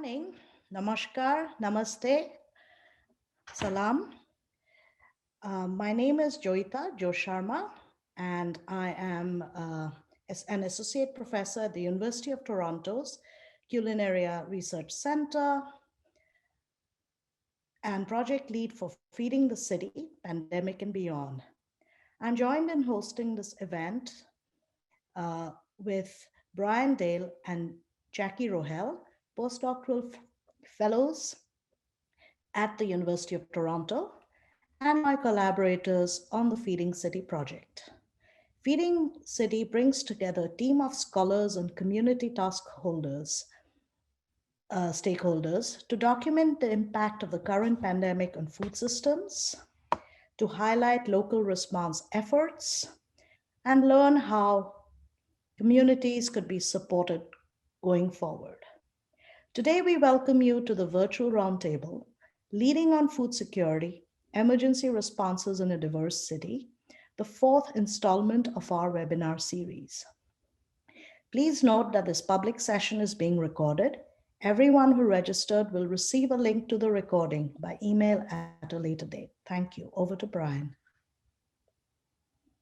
Morning, namaskar, namaste, salam. My name is Joita Jo Sharma, and I am an associate professor at the University of Toronto's Culinaria Research Center and project lead for Feeding the City, Pandemic and Beyond. I'm joined in hosting this event with Brian Dale and Jackie Rohel, postdoctoral fellows at the University of Toronto, and my collaborators on the Feeding City project. Feeding City brings together a team of scholars and community stakeholders to document the impact of the current pandemic on food systems, to highlight local response efforts, and learn how communities could be supported going forward. Today, we welcome you to the virtual roundtable, Leading on Food Security, Emergency Responses in a Diverse City, the fourth installment of our webinar series. Please note that this public session is being recorded. Everyone who registered will receive a link to the recording by email at a later date. Thank you. Over to Brian.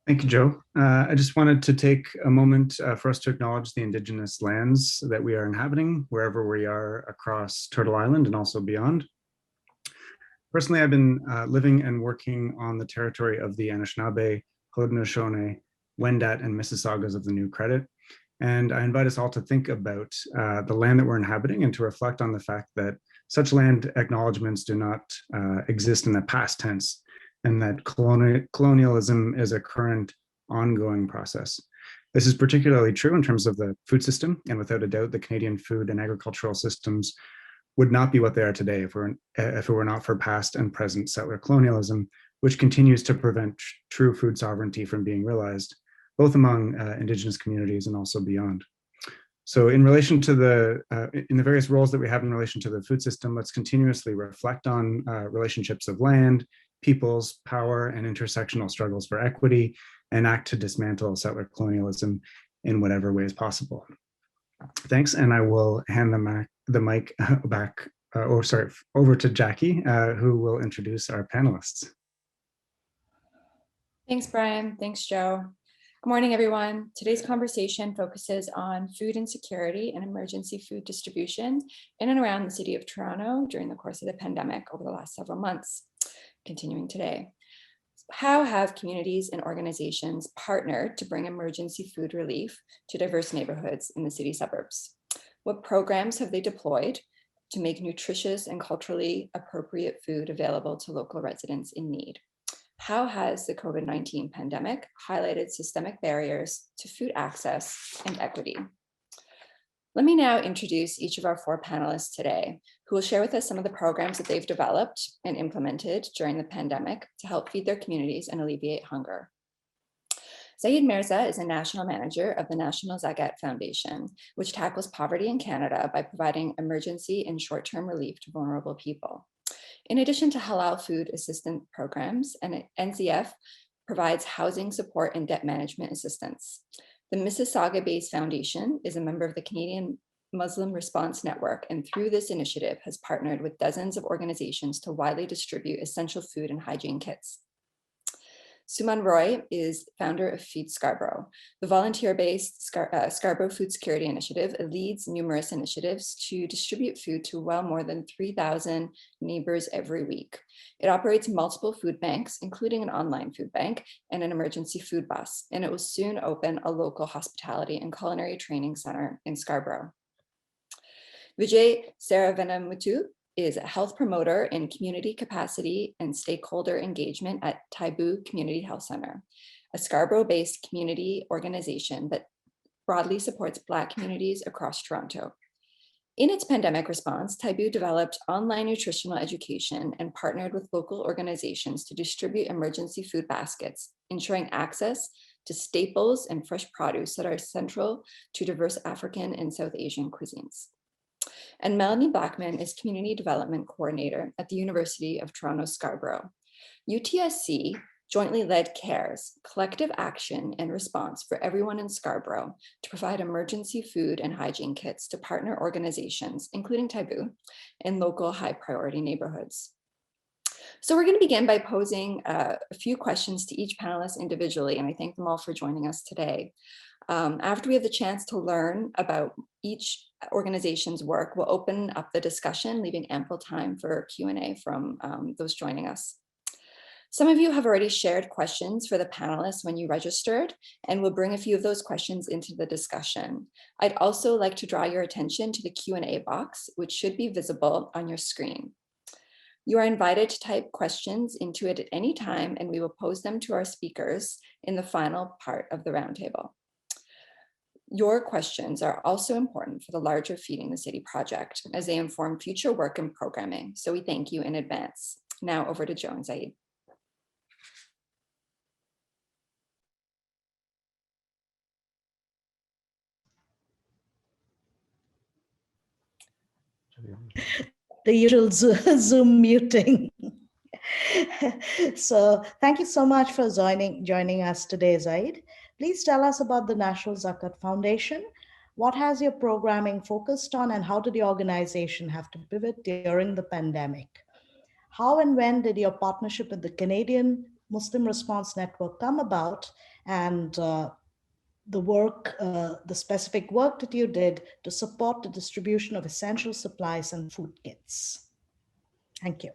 Thank you, Joe. I just wanted to take a moment for us to acknowledge the Indigenous lands that we are inhabiting, wherever we are across Turtle Island and also beyond. Personally, I've been living and working on the territory of the Anishinaabe, Haudenosaunee, Wendat, and Mississaugas of the New Credit. And I invite us all to think about the land that we're inhabiting and to reflect on the fact that such land acknowledgements do not exist in the past tense, and that colonialism is a current ongoing process. This is particularly true in terms of the food system, and without a doubt, the Canadian food and agricultural systems would not be what they are today if it were not for past and present settler colonialism, which continues to prevent true food sovereignty from being realized, both among Indigenous communities and also beyond. So in relation to in the various roles that we have in relation to the food system, let's continuously reflect on relationships of land, peoples, power, and intersectional struggles for equity, and act to dismantle settler colonialism in whatever ways possible. Thanks, and I will hand the mic back, over to Jackie, who will introduce our panelists. Thanks, Brian. Thanks, Joe. Good morning, everyone. Today's conversation focuses on food insecurity and emergency food distribution in and around the city of Toronto during the course of the pandemic over the last several months. Continuing today, how have communities and organizations partnered to bring emergency food relief to diverse neighborhoods in the city suburbs? What programs have they deployed to make nutritious and culturally appropriate food available to local residents in need? How has the COVID-19 pandemic highlighted systemic barriers to food access and equity? Let me now introduce each of our four panelists today, who will share with us some of the programs that they've developed and implemented during the pandemic to help feed their communities and alleviate hunger. Zaid Mirza is a national manager of the National Zagat Foundation, which tackles poverty in Canada by providing emergency and short-term relief to vulnerable people. In addition to halal food assistance programs, and NZF provides housing support and debt management assistance. The Mississauga-based foundation is a member of the Canadian Muslim Response Network, and through this initiative has partnered with dozens of organizations to widely distribute essential food and hygiene kits. Suman Roy is founder of Feed Scarborough. The volunteer-based Scarborough Food Security Initiative leads numerous initiatives to distribute food to well more than 3,000 neighbors every week. It operates multiple food banks, including an online food bank and an emergency food bus, and it will soon open a local hospitality and culinary training center in Scarborough. Vijay Saravanamuthu is a health promoter in community capacity and stakeholder engagement at Taibu Community Health Center, a Scarborough-based community organization that broadly supports Black communities across Toronto. In its pandemic response, Taibu developed online nutritional education and partnered with local organizations to distribute emergency food baskets, ensuring access to staples and fresh produce that are central to diverse African and South Asian cuisines. And Melanie Blackman is Community Development Coordinator at the University of Toronto Scarborough. UTSC jointly led C.A.R.E.S, collective action and response for everyone in Scarborough, to provide emergency food and hygiene kits to partner organizations, including Taibu, in local high priority neighborhoods. So we're going to begin by posing a few questions to each panelist individually, and I thank them all for joining us today. After we have the chance to learn about each organization's work, we'll open up the discussion, leaving ample time for Q&A from those joining us. Some of you have already shared questions for the panelists when you registered, and we'll bring a few of those questions into the discussion. I'd also like to draw your attention to the Q&A box, which should be visible on your screen. You are invited to type questions into it at any time, and we will pose them to our speakers in the final part of the roundtable. Your questions are also important for the larger Feeding the City project, as they inform future work and programming. So we thank you in advance. Now over to Joe and Zaid. The usual Zoom muting. So thank you so much for joining us today, Zaid. Please tell us about the National Zakat Foundation. What has your programming focused on, and how did the organization have to pivot during the pandemic? How and when did your partnership with the Canadian Muslim Response Network come about, and the specific work that you did to support the distribution of essential supplies and food kits? Thank you.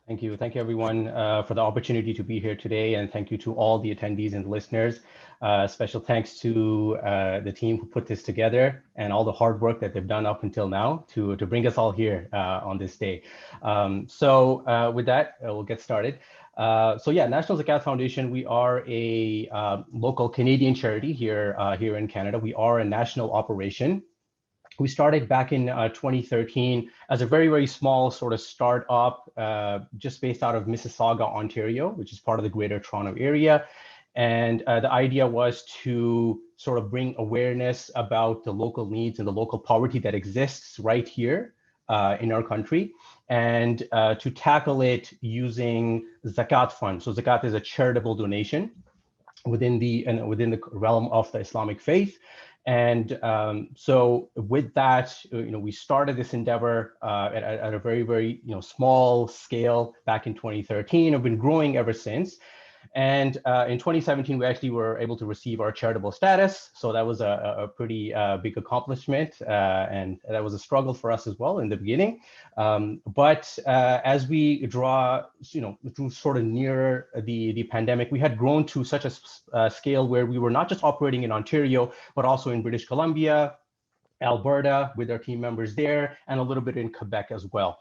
Thank you. Thank you, everyone, for the opportunity to be here today. And thank you to all the attendees and listeners. Special thanks to the team who put this together and all the hard work that they've done up until now to bring us all here on this day. With that, we'll get started. National Zakat Foundation, we are a local Canadian charity here in Canada. We are a national operation. We started back in 2013 as a very, very small sort of startup, just based out of Mississauga, Ontario, which is part of the Greater Toronto Area. And the idea was to sort of bring awareness about the local needs and the local poverty that exists right here in our country, and to tackle it using Zakat Fund. So Zakat is a charitable donation within the realm of the Islamic faith. And so with that, we started this endeavor at a very, very small scale back in 2013. I've been growing ever since. And in 2017, we actually were able to receive our charitable status. So that was a pretty big accomplishment. And that was a struggle for us as well in the beginning. But as we draw, to sort of near the pandemic, we had grown to such a scale where we were not just operating in Ontario, but also in British Columbia, Alberta, with our team members there, and a little bit in Quebec as well.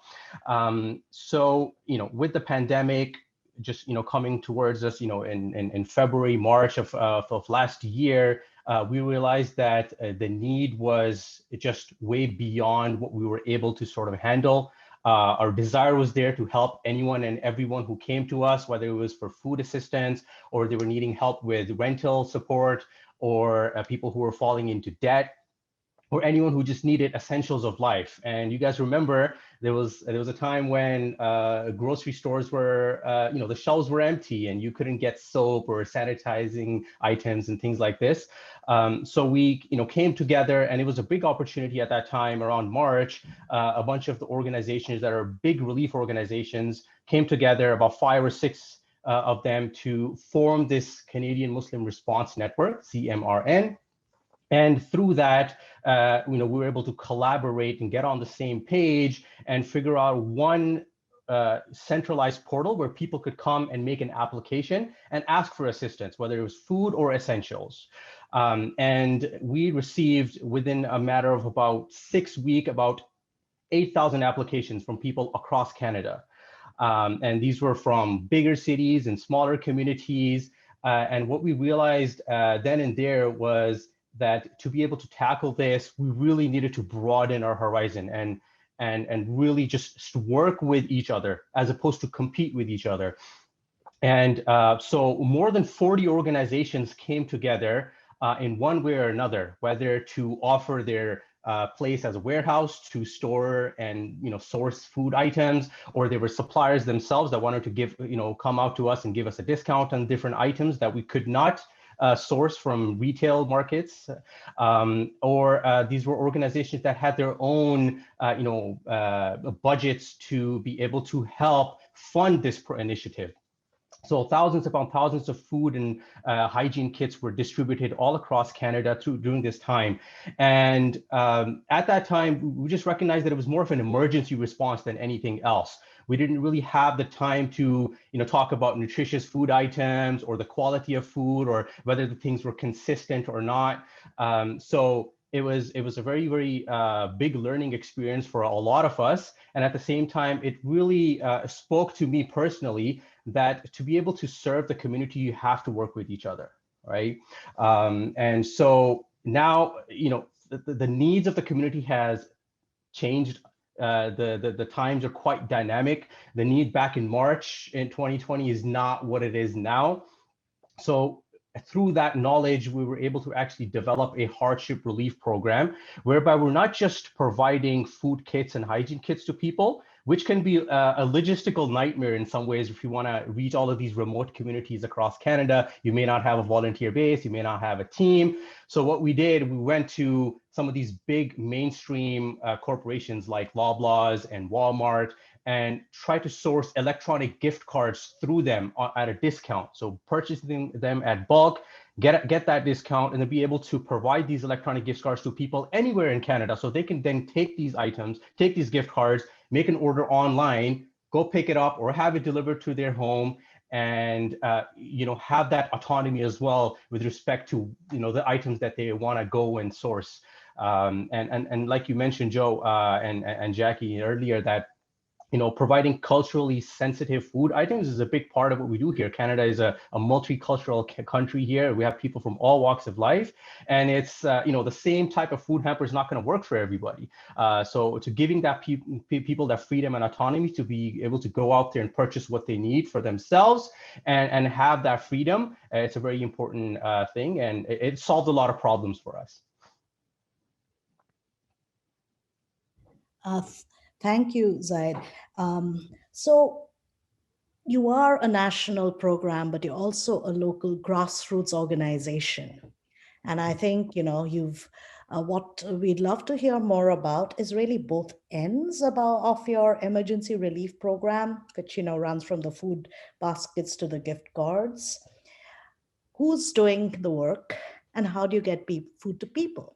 With the pandemic just coming towards us, in February, March of last year, we realized that the need was just way beyond what we were able to sort of handle. Our desire was there to help anyone and everyone who came to us, whether it was for food assistance, or they were needing help with rental support, or people who were falling into debt, or anyone who just needed essentials of life. And you guys remember there was a time when grocery stores were, the shelves were empty and you couldn't get soap or sanitizing items and things like this. So we came together, and it was a big opportunity at that time around March. A bunch of the organizations that are big relief organizations came together, about 5 or 6 of them, to form this Canadian Muslim Response Network, CMRN. And through that, we were able to collaborate and get on the same page and figure out one centralized portal where people could come and make an application and ask for assistance, whether it was food or essentials. And we received, within a matter of about 6 weeks, about 8,000 applications from people across Canada. And these were from bigger cities and smaller communities. And what we realized then and there was that to be able to tackle this, we really needed to broaden our horizon and really just work with each other as opposed to compete with each other. And so more than 40 organizations came together in one way or another, whether to offer their place as a warehouse to store and source food items, or there were suppliers themselves that wanted to give come out to us and give us a discount on different items that we could not source from retail markets, or these were organizations that had their own budgets to be able to help fund this initiative. So thousands upon thousands of food and hygiene kits were distributed all across Canada during this time. And at that time, we just recognized that it was more of an emergency response than anything else. We didn't really have the time to talk about nutritious food items or the quality of food or whether the things were consistent or not. So it was a very, very big learning experience for a lot of us. And at the same time, it really spoke to me personally that to be able to serve the community, you have to work with each other, right? And so now, the needs of the community has changed. The times are quite dynamic. The need back in March in 2020 is not what it is now. So through that knowledge, we were able to actually develop a hardship relief program whereby we're not just providing food kits and hygiene kits to people, which can be a logistical nightmare in some ways. If you want to reach all of these remote communities across Canada, you may not have a volunteer base, you may not have a team. So what we did, we went to some of these big mainstream corporations like Loblaws and Walmart and try to source electronic gift cards through them at a discount. So purchasing them at bulk, get that discount, and then be able to provide these electronic gift cards to people anywhere in Canada, so they can then take these items, take these gift cards, make an order online, go pick it up or have it delivered to their home, and have that autonomy as well with respect to the items that they want to go and source. And like you mentioned, Joe and Jackie earlier, that providing culturally sensitive food items is a big part of what we do here. Canada is a multicultural country here. We have people from all walks of life, and it's the same type of food hamper is not going to work for everybody. So to giving that people that freedom and autonomy to be able to go out there and purchase what they need for themselves and have that freedom, it's a very important thing, and it solved a lot of problems for us. Thank you, Zaid. So you are a national program, but you're also a local grassroots organization. And I think, you've what we'd love to hear more about is really both ends of your emergency relief program, which, runs from the food baskets to the gift cards. Who's doing the work and how do you get food to people?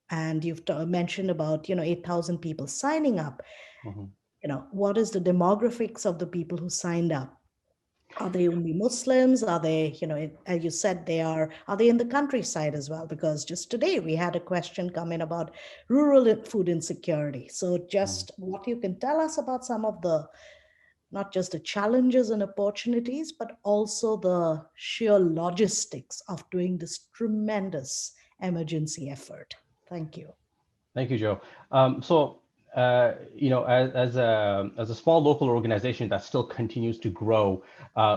And you've mentioned about 8,000 people signing up. Mm-hmm. What is the demographics of the people who signed up? Are they only Muslims? Are they, as you said, are they in the countryside as well? Because just today we had a question come in about rural food insecurity. So just what you can tell us about some of the, not just the challenges and opportunities, but also the sheer logistics of doing this tremendous emergency effort. Thank you. Thank you, Joe. As a small local organization that still continues to grow,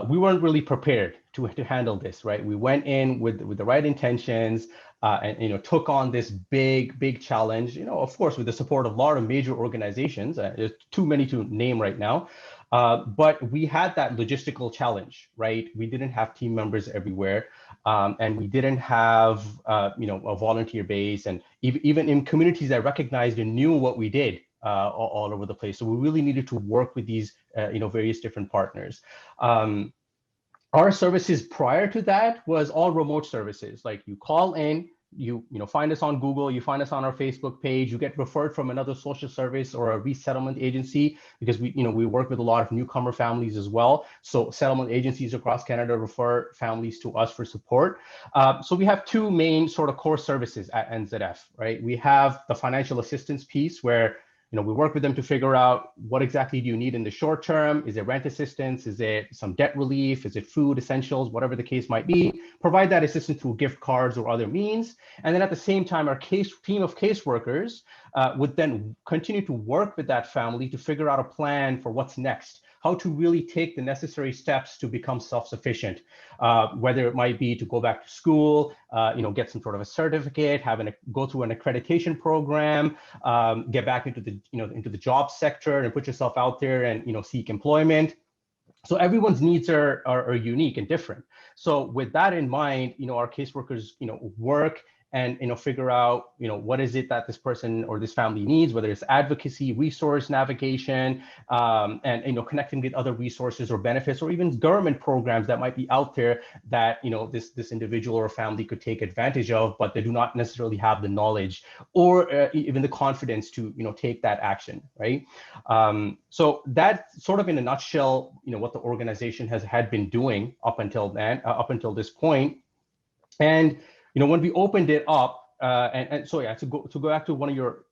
we weren't really prepared to handle this, right? We went in with the right intentions and took on this big challenge. Of course, with the support of a lot of major organizations. There's too many to name right now. But we had that logistical challenge, right? We didn't have team members everywhere, and we didn't have, a volunteer base, and even in communities that recognized and knew what we did all over the place. So we really needed to work with these, various different partners. Our services prior to that was all remote services. Like you call in, you find us on Google, you find us on our Facebook page, you get referred from another social service or a resettlement agency, because we work with a lot of newcomer families as well. So settlement agencies across Canada refer families to us for support. So we have two main sort of core services at NZF, right? We have the financial assistance piece where we work with them to figure out what exactly do you need in the short term. Is it rent assistance? Is it some debt relief? Is it food essentials? Whatever the case might be, provide that assistance through gift cards or other means. And then at the same time, our team of caseworkers would then continue to work with that family to figure out a plan for what's next, how to really take the necessary steps to become self-sufficient, whether it might be to go back to school, get some sort of a certificate, go through an accreditation program, get back into the job sector and put yourself out there and seek employment. So everyone's needs are unique and different. So with that in mind, our caseworkers work and figure out what is it that this person or this family needs, whether it's advocacy, resource navigation, and connecting with other resources or benefits, or even government programs that might be out there that this individual or family could take advantage of, but they do not necessarily have the knowledge or even the confidence to take that action, right? So that sort of in a nutshell, what the organization had been doing up until this point. And when we opened it up, so yeah, to go back to one of your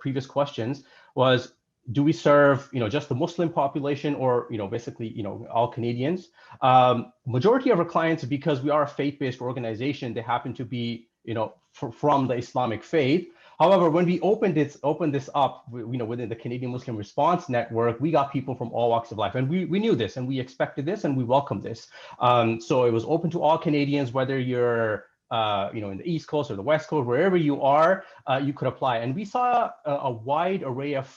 previous questions was, do we serve just the Muslim population or basically all Canadians? Majority of our clients, because we are a faith-based organization, they happen to be from the Islamic faith. However, when we opened this up, within the Canadian Muslim Response Network, we got people from all walks of life, and we knew this, and we expected this, and we welcomed this. So it was open to all Canadians, whether you're in the East Coast or the West Coast, wherever you are, you could apply. And we saw a wide array of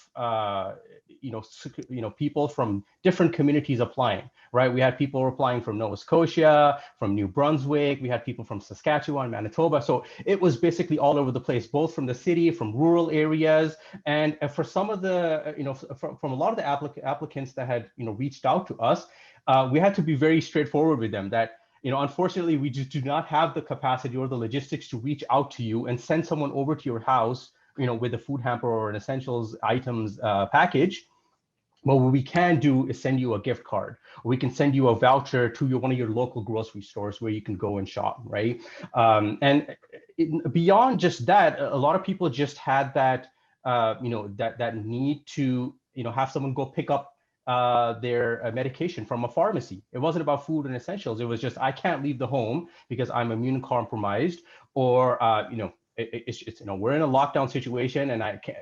people from different communities applying, right? We had people applying from Nova Scotia, from New Brunswick. We had people from Saskatchewan, Manitoba. So it was basically all over the place, both from the city, from rural areas. And for some of the, from a lot of the applicants that had, reached out to us, we had to be very straightforward with them that, unfortunately, we just do not have the capacity or the logistics to reach out to you and send someone over to your house, with a food hamper or an essentials items package. But what we can do is send you a gift card. We can send you a voucher to one of your local grocery stores where you can go and shop, right? Beyond just that, a lot of people just had that, that need to, have someone go pick up their medication from a pharmacy. It wasn't about food and essentials. It was just, I can't leave the home because I'm immune compromised, or it's we're in a lockdown situation and I can't,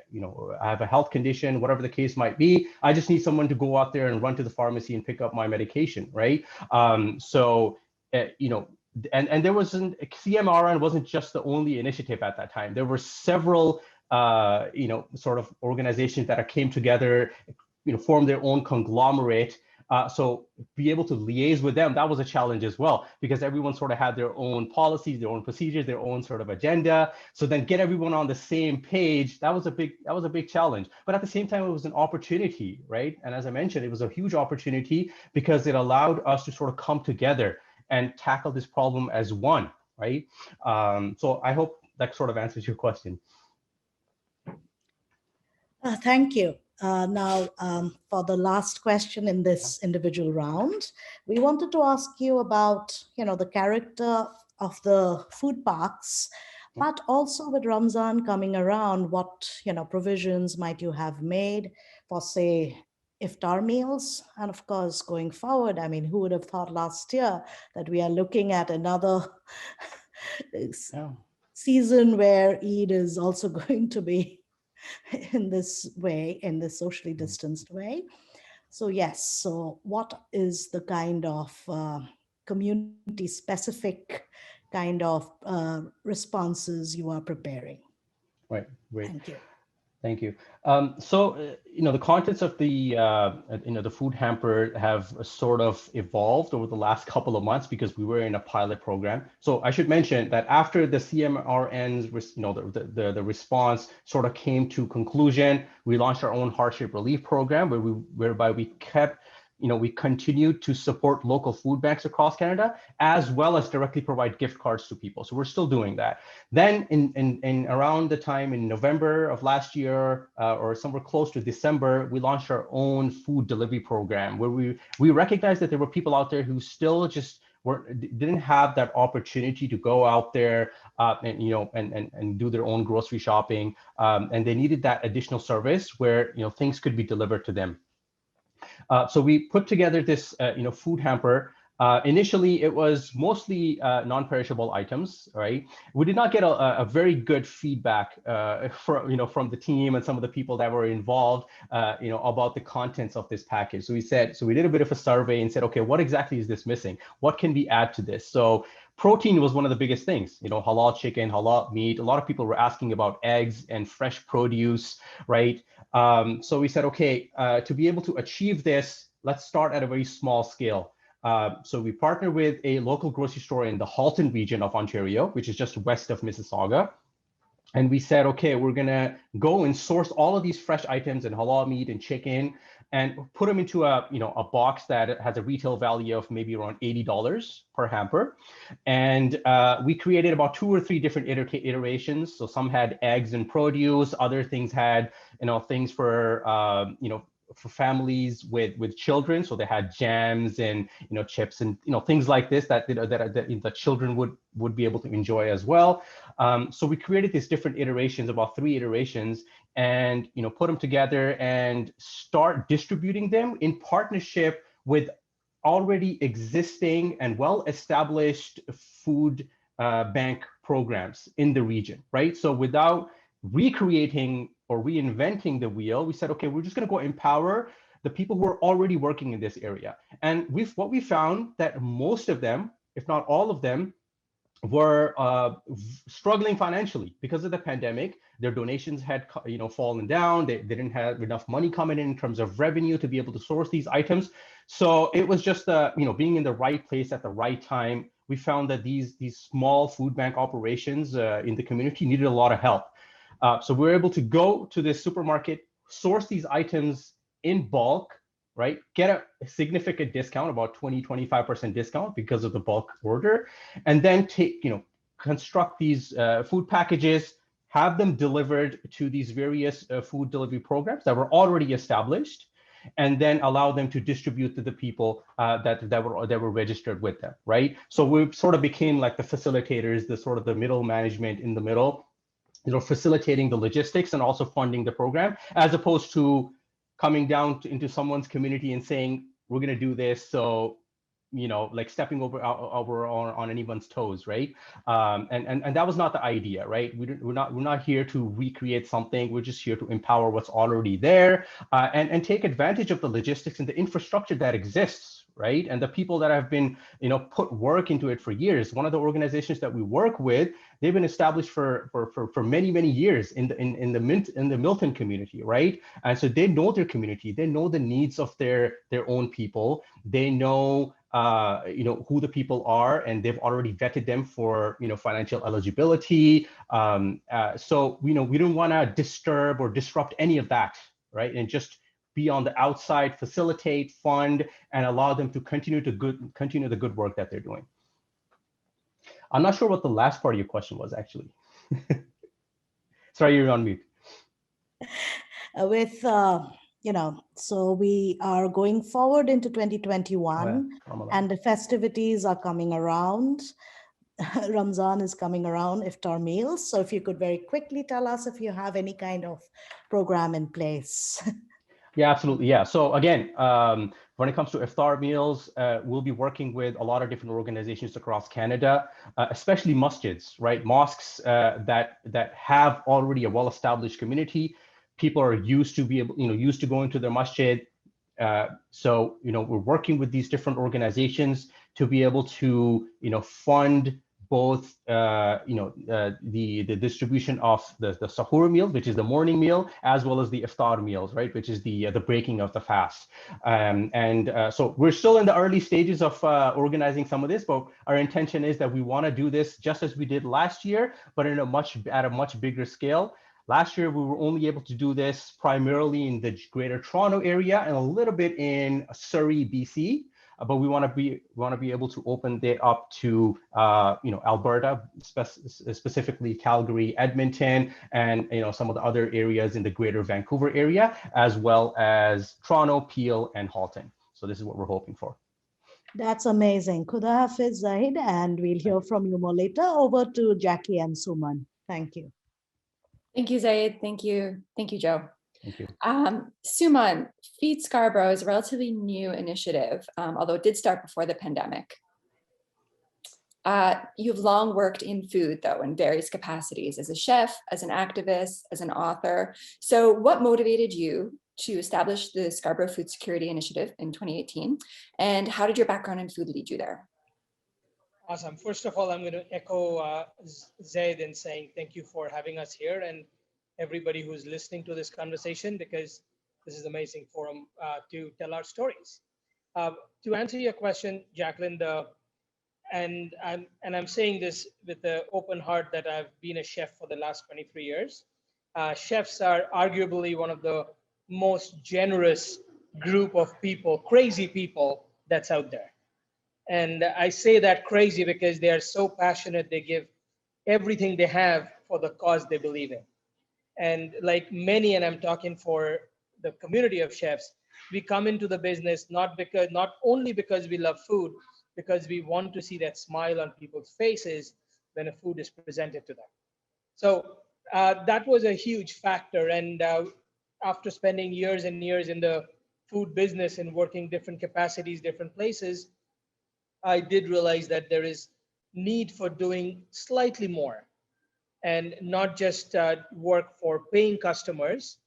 I have a health condition, whatever the case might be. I just need someone to go out there and run to the pharmacy and pick up my medication, right? And there wasn't, CMRN wasn't just the only initiative at that time. There were several sort of organizations that came together, form their own conglomerate. So be able to liaise with them, that was a challenge as well, because everyone sort of had their own policies, their own procedures, their own sort of agenda. So then get everyone on the same page, that was a big challenge. But at the same time, it was an opportunity, right? And as I mentioned, it was a huge opportunity because it allowed us to sort of come together and tackle this problem as one, right? So I hope that sort of answers your question. Thank you. Now, for the last question in this individual round, we wanted to ask you about, the character of the food parks, but also with Ramzan coming around, what, provisions might you have made for, say, Iftar meals? And of course, going forward, I mean, who would have thought last year that we are looking at another season where Eid is also going to be in this way, in this socially distanced way. So yes, so what is the kind of community specific kind of responses you are preparing? Right, great. Thank you. Thank you. So, the contents of the, the food hamper have sort of evolved over the last couple of months because we were in a pilot program. So I should mention that after the CMRN's, the response sort of came to conclusion, we launched our own hardship relief program whereby we kept, we continued to support local food banks across Canada, as well as directly provide gift cards to people. So we're still doing that. Then in around the time in November of last year, or somewhere close to December, we launched our own food delivery program where we recognized that there were people out there who still just didn't have that opportunity to go out there and do their own grocery shopping, and they needed that additional service where things could be delivered to them. So we put together this food hamper Initially, it was mostly non-perishable items, right? We did not get a very good feedback from the team and some of the people that were involved, about the contents of this package. So we did a bit of a survey and said, okay, what exactly is this missing? What can we add to this? So protein was one of the biggest things, halal chicken, halal meat. A lot of people were asking about eggs and fresh produce, right? So we said, okay, to be able to achieve this, let's start at a very small scale. So we partnered with a local grocery store in the Halton region of Ontario, which is just west of Mississauga. And we said, okay, we're gonna go and source all of these fresh items and halal meat and chicken and put them into a box that has a retail value of maybe around $80 per hamper. And we created about 2 or 3 different iterations. So some had eggs and produce, other things had, things for, for families with children. So they had jams and, chips and, things like this that the children would be able to enjoy as well. So we created these different iterations, about 3 iterations, and put them together and start distributing them in partnership with already existing and well-established food bank programs in the region, right? So without recreating or reinventing the wheel, we said, okay, we're just going to go empower the people who are already working in this area. And what we found that most of them, if not all of them, were struggling financially because of the pandemic. Their donations had fallen down. They didn't have enough money coming in terms of revenue to be able to source these items. So it was just being in the right place at the right time. We found that these small food bank operations in the community needed a lot of help. So we were able to go to this supermarket, source these items in bulk, right? Get a significant discount, about 20-25% discount because of the bulk order, and then construct these food packages, have them delivered to these various food delivery programs that were already established, and then allow them to distribute to the people that were registered with them, right? So we sort of became like the facilitators, the middle management in the middle, facilitating the logistics and also funding the program, as opposed to coming down into someone's community and saying, we're going to do this. So, like stepping over on anyone's toes, right? And that was not the idea, right? We're not here to recreate something. We're just here to empower what's already there and take advantage of the logistics and the infrastructure that exists, right? And the people that have been, put work into it for years. One of the organizations that we work with, they've been established for many years in the Milton community, right? And so they know their community, they know the needs of their own people, they know who the people are, and they've already vetted them for financial eligibility. So we don't want to disturb or disrupt any of that, right? And just be on the outside, facilitate, fund, and allow them to continue the good work that they're doing. I'm not sure what the last part of your question was, actually. Sorry, you're on mute. So we are going forward into 2021, and the festivities are coming around. Ramzan is coming around, Iftar Meals. So if you could very quickly tell us if you have any kind of program in place. Yeah, absolutely. Yeah. So again, when it comes to Iftar Meals, we'll be working with a lot of different organizations across Canada, especially masjids, right? Mosques that have already a well-established community. People are used to used to going to their masjid. So we're working with these different organizations to be able to fund both the distribution of the sahur meal, which is the morning meal, as well as the iftar meals, right, which is the breaking of the fast. So we're still in the early stages of organizing some of this, but our intention is that we want to do this just as we did last year, but at a much bigger scale. Last year, we were only able to do this primarily in the Greater Toronto area and a little bit in Surrey, BC. But we want to be able to open that up to Alberta, specifically Calgary, Edmonton, and some of the other areas in the Greater Vancouver area, as well as Toronto, Peel, and Halton. So this is what we're hoping for. That's amazing. Khuda Hafiz, Zahid, and we'll hear from you more later. Over to Jackie and Suman. Thank you. Thank you, Zaid. Thank you, Joe. Thank you. Suman, Feed Scarborough is a relatively new initiative, although it did start before the pandemic. You've long worked in food, though, in various capacities, as a chef, as an activist, as an author. So what motivated you to establish the Scarborough Food Security Initiative in 2018? And how did your background in food lead you there? Awesome. First of all, I'm going to echo Zaid in saying thank you for having us here and everybody who's listening to this conversation, because this is an amazing forum to tell our stories. To answer your question, Jacqueline, and I'm saying this with the open heart that I've been a chef for the last 23 years. Chefs are arguably one of the most generous group of people, crazy people that's out there. And I say that crazy because they are so passionate, they give everything they have for the cause they believe in. And like many, and I'm talking for the community of chefs, we come into the business not only because we love food, because we want to see that smile on people's faces when a food is presented to them. So that was a huge factor. And after spending years and years in the food business and working different capacities, different places, I did realize that there is need for doing slightly more and not just work for paying customers.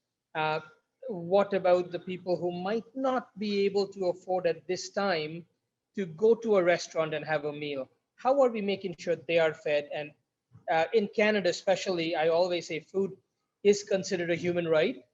What about the people who might not be able to afford at this time to go to a restaurant and have a meal? How are we making sure they are fed? And in Canada, especially, I always say food is considered a human right.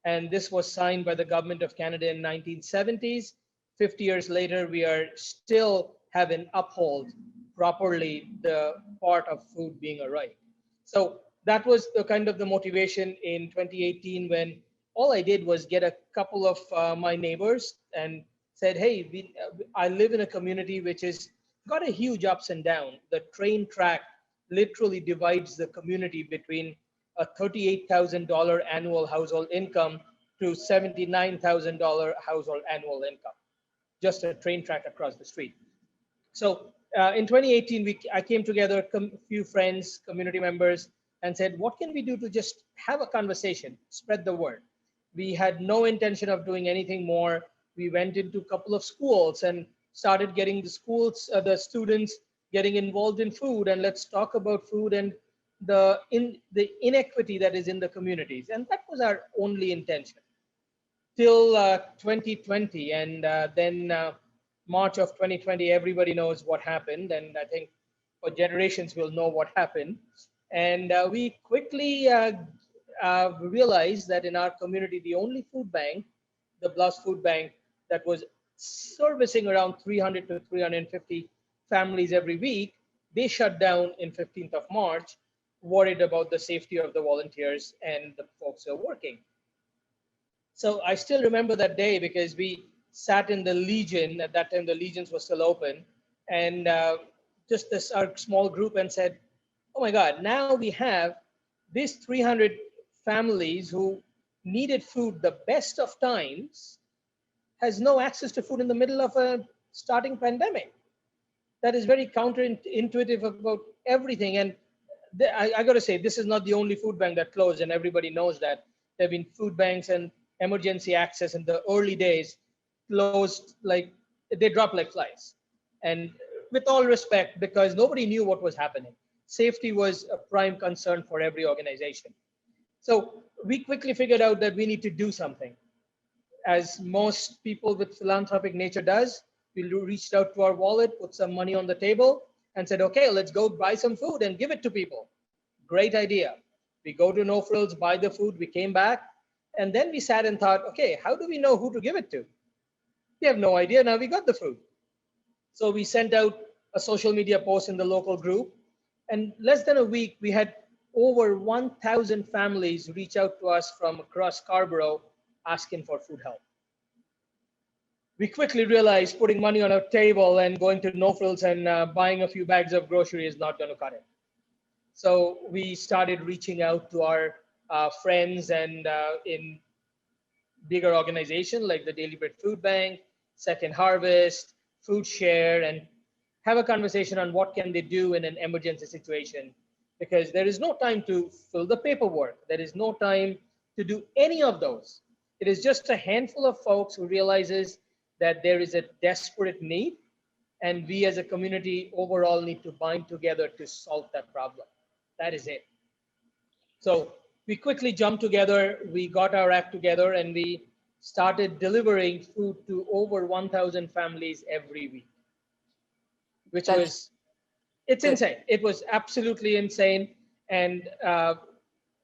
And this was signed by the government of Canada in 1970s. 50 years later, we are still haven't upheld properly the part of food being a right. So that was the kind of the motivation in 2018 when all I did was get a couple of my neighbors and said, hey, I live in a community which has got a huge ups and downs. The train track literally divides the community between a $38,000 annual household income to $79,000 household annual income, just a train track across the street. So in 2018, I came together, a few friends, community members, and said, what can we do to just have a conversation, spread the word? We had no intention of doing anything more. We went into a couple of schools and started getting the schools, the students getting involved in food, and let's talk about food and the inequity that is in the communities. And that was our only intention till 2020. And then March of 2020, everybody knows what happened. And I think for generations will know what happened. And we quickly realized that in our community, the only food bank, the Bluffs Food Bank, that was servicing around 300 to 350 families every week, they shut down in 15th of March, worried about the safety of the volunteers and the folks who are working. So I still remember that day because we sat in the Legion. At that time, the Legions were still open. And just this our small group and said, oh my God, now we have these 300 families who needed food the best of times has no access to food in the middle of a starting pandemic. That is very counterintuitive about everything. And I got to say, this is not the only food bank that closed, and everybody knows that. There have been food banks and emergency access in the early days closed, like they dropped like flies. And with all respect, because nobody knew what was happening. Safety was a prime concern for every organization. So we quickly figured out that we need to do something. As most people with philanthropic nature does, we reached out to our wallet, put some money on the table and said, okay, let's go buy some food and give it to people. Great idea. We go to No Frills, buy the food, we came back, and then we sat and thought, okay, how do we know who to give it to? We have no idea, now we got the food. So we sent out a social media post in the local group, and less than a week, we had over 1,000 families reach out to us from across Scarborough asking for food help. We quickly realized putting money on a table and going to No Frills and buying a few bags of grocery is not going to cut it. So we started reaching out to our friends and in bigger organizations like the Daily Bread Food Bank, Second Harvest, Food Share, and have a conversation on what can they do in an emergency situation. Because there is no time to fill the paperwork. There is no time to do any of those. It is just a handful of folks who realizes that there is a desperate need, and we as a community overall need to bind together to solve that problem. That is it. So we quickly jumped together, we got our act together, and we started delivering food to over 1,000 families every week, which it's insane. It was absolutely insane. And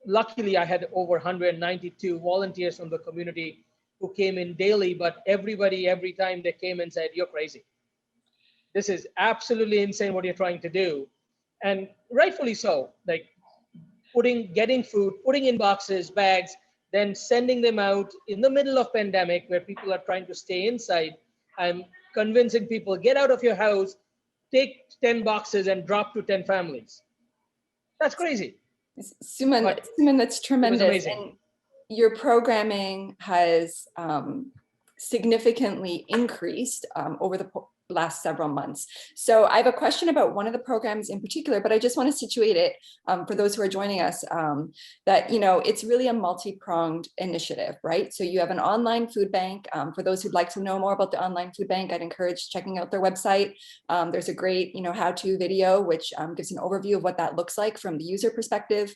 luckily I had over 192 volunteers from the community who came in daily, but everybody, every time they came and said, "You're crazy. This is absolutely insane what you're trying to do." And rightfully so, like getting food, putting in boxes, bags, then sending them out in the middle of pandemic where people are trying to stay inside. I'm convincing people, get out of your house, take 10 boxes and drop to 10 families. That's crazy. Suman, that's tremendous. And your programming has significantly increased over the last several months. So I have a question about one of the programs in particular, but I just want to situate it for those who are joining us, that, you know, it's really a multi-pronged initiative, right? So you have an online food bank. For those who'd like to know more about the online food bank, I'd encourage checking out their website. There's a great, you know, how-to video, which gives an overview of what that looks like from the user perspective.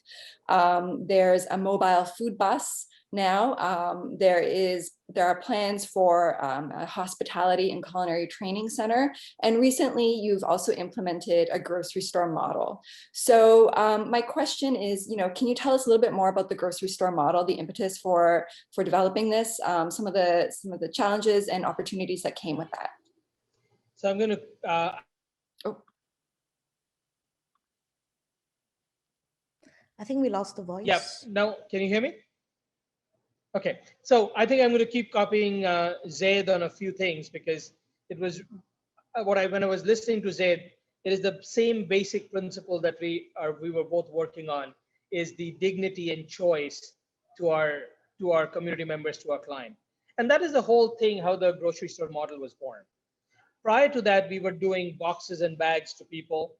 There's a mobile food bus. Now, there are plans for a hospitality and culinary training center. And recently you've also implemented a grocery store model. So my question is, you know, can you tell us a little bit more about the grocery store model, the impetus for developing this, some of the challenges and opportunities that came with that? So I'm going to, I think we lost the voice. Yeah, now can you hear me? Okay, so I think I'm going to keep copying Zaid on a few things, because it was when I was listening to Zaid, it is the same basic principle that we were both working on, is the dignity and choice to our community members, to our client. And that is the whole thing, how the grocery store model was born. Prior to that, we were doing boxes and bags to people.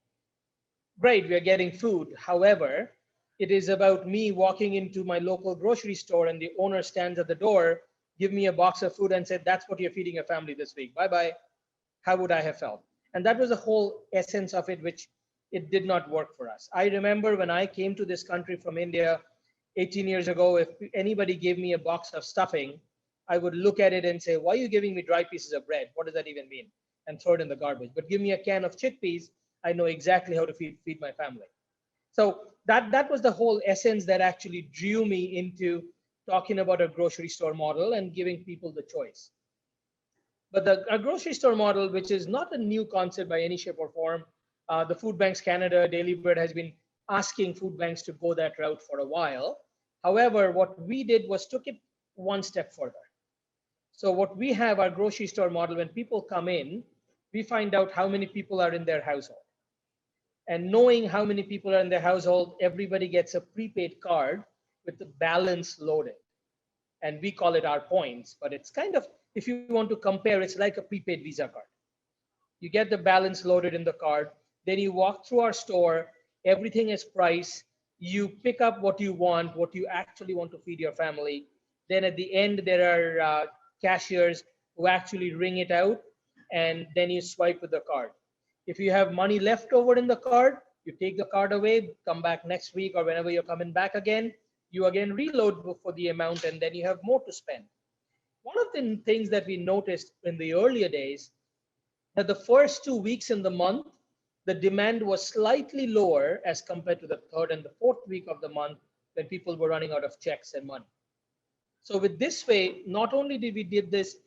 Great, we are getting food. However, it is about me walking into my local grocery store and the owner stands at the door, give me a box of food and said, "That's what you're feeding your family this week. Bye-bye." How would I have felt? And that was the whole essence of it, which it did not work for us. I remember when I came to this country from India 18 years ago, if anybody gave me a box of stuffing, I would look at it and say, "Why are you giving me dry pieces of bread? What does that even mean?" And throw it in the garbage. But give me a can of chickpeas, I know exactly how to feed my family. So that was the whole essence that actually drew me into talking about a grocery store model and giving people the choice. But a grocery store model, which is not a new concept by any shape or form, the Food Banks Canada, Daily Bread has been asking food banks to go that route for a while. However, what we did was took it one step further. So what we have, our grocery store model, when people come in, we find out how many people are in their household. And knowing how many people are in their household, everybody gets a prepaid card with the balance loaded. And we call it our points, but it's kind of, if you want to compare, it's like a prepaid Visa card. You get the balance loaded in the card, then you walk through our store, everything is priced, you pick up what you actually want to feed your family. Then at the end, there are cashiers who actually ring it out, and then you swipe with the card. If you have money left over in the card, you take the card away, come back next week or whenever you're coming back again, you again reload for the amount, and then you have more to spend. One of the things that we noticed in the earlier days, that the first 2 weeks in the month, the demand was slightly lower as compared to the third and the fourth week of the month, when people were running out of checks and money. So with this way, not only did we did this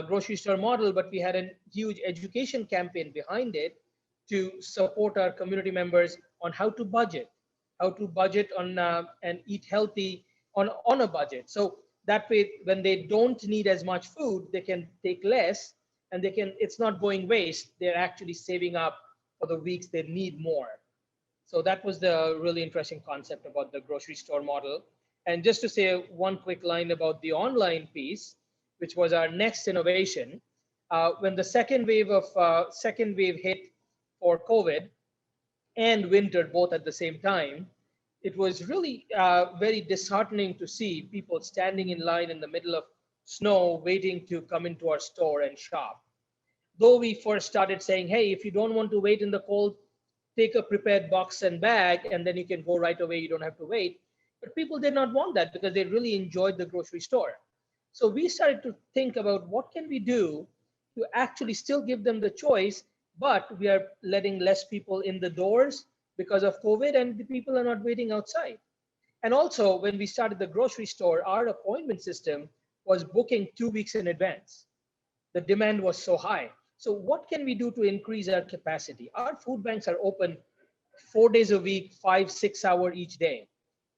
grocery store model, but we had a huge education campaign behind it to support our community members on how to budget on and eat healthy on a budget. So that way, when they don't need as much food, they can take less, and it's not going waste. They're actually saving up for the weeks they need more. So that was the really interesting concept about the grocery store model. And just to say one quick line about the online piece, which was our next innovation, when the second wave hit for COVID and winter both at the same time, it was really very disheartening to see people standing in line in the middle of snow waiting to come into our store and shop. Though we first started saying, hey, if you don't want to wait in the cold, take a prepared box and bag, and then you can go right away. You don't have to wait. But people did not want that because they really enjoyed the grocery store. So we started to think about what can we do to actually still give them the choice, but we are letting less people in the doors because of COVID, and the people are not waiting outside. And also, when we started the grocery store, our appointment system was booking 2 weeks in advance. The demand was so high. So what can we do to increase our capacity? Our food banks are open 4 days a week, 5-6 hours each day.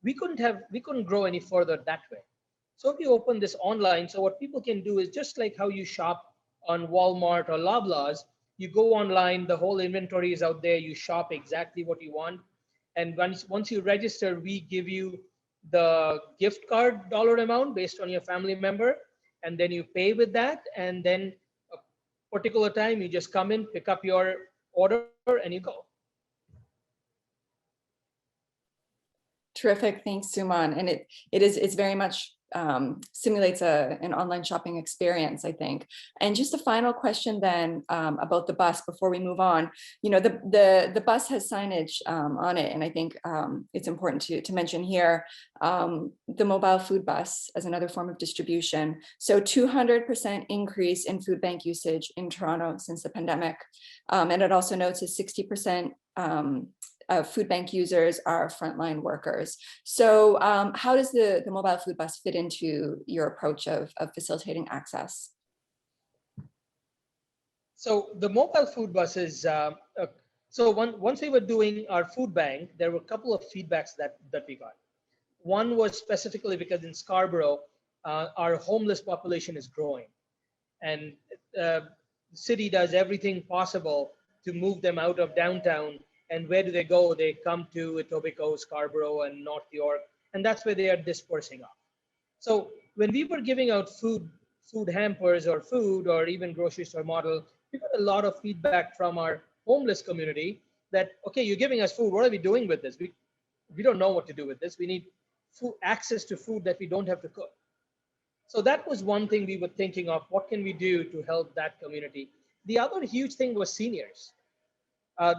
We couldn't grow any further that way. So if you open this online, so what people can do is just like how you shop on Walmart or Loblaws, you go online, the whole inventory is out there, you shop exactly what you want. And once you register, we give you the gift card dollar amount based on your family member, and then you pay with that, and then a particular time you just come in, pick up your order, and you go. Terrific, thanks, Suman. And it's very much simulates an online shopping experience, I think. And just a final question then about the bus before we move on. You know, the bus has signage on it, and I think it's important to mention here the mobile food bus as another form of distribution. So 200% increase in food bank usage in Toronto since the pandemic. And it also notes a 60% food bank users are frontline workers. So how does the mobile food bus fit into your approach of facilitating access? So the mobile food buses, so once we were doing our food bank, there were a couple of feedbacks that we got. One was specifically because in Scarborough, our homeless population is growing, and the city does everything possible to move them out of downtown. And where do they go? They come to Etobicoke, Scarborough, and North York, and that's where they are dispersing off. So when we were giving out food hampers or food or even grocery store model, we got a lot of feedback from our homeless community that, okay, you're giving us food. What are we doing with this? We don't know what to do with this. We need access to food that we don't have to cook. So that was one thing we were thinking of. What can we do to help that community? The other huge thing was seniors.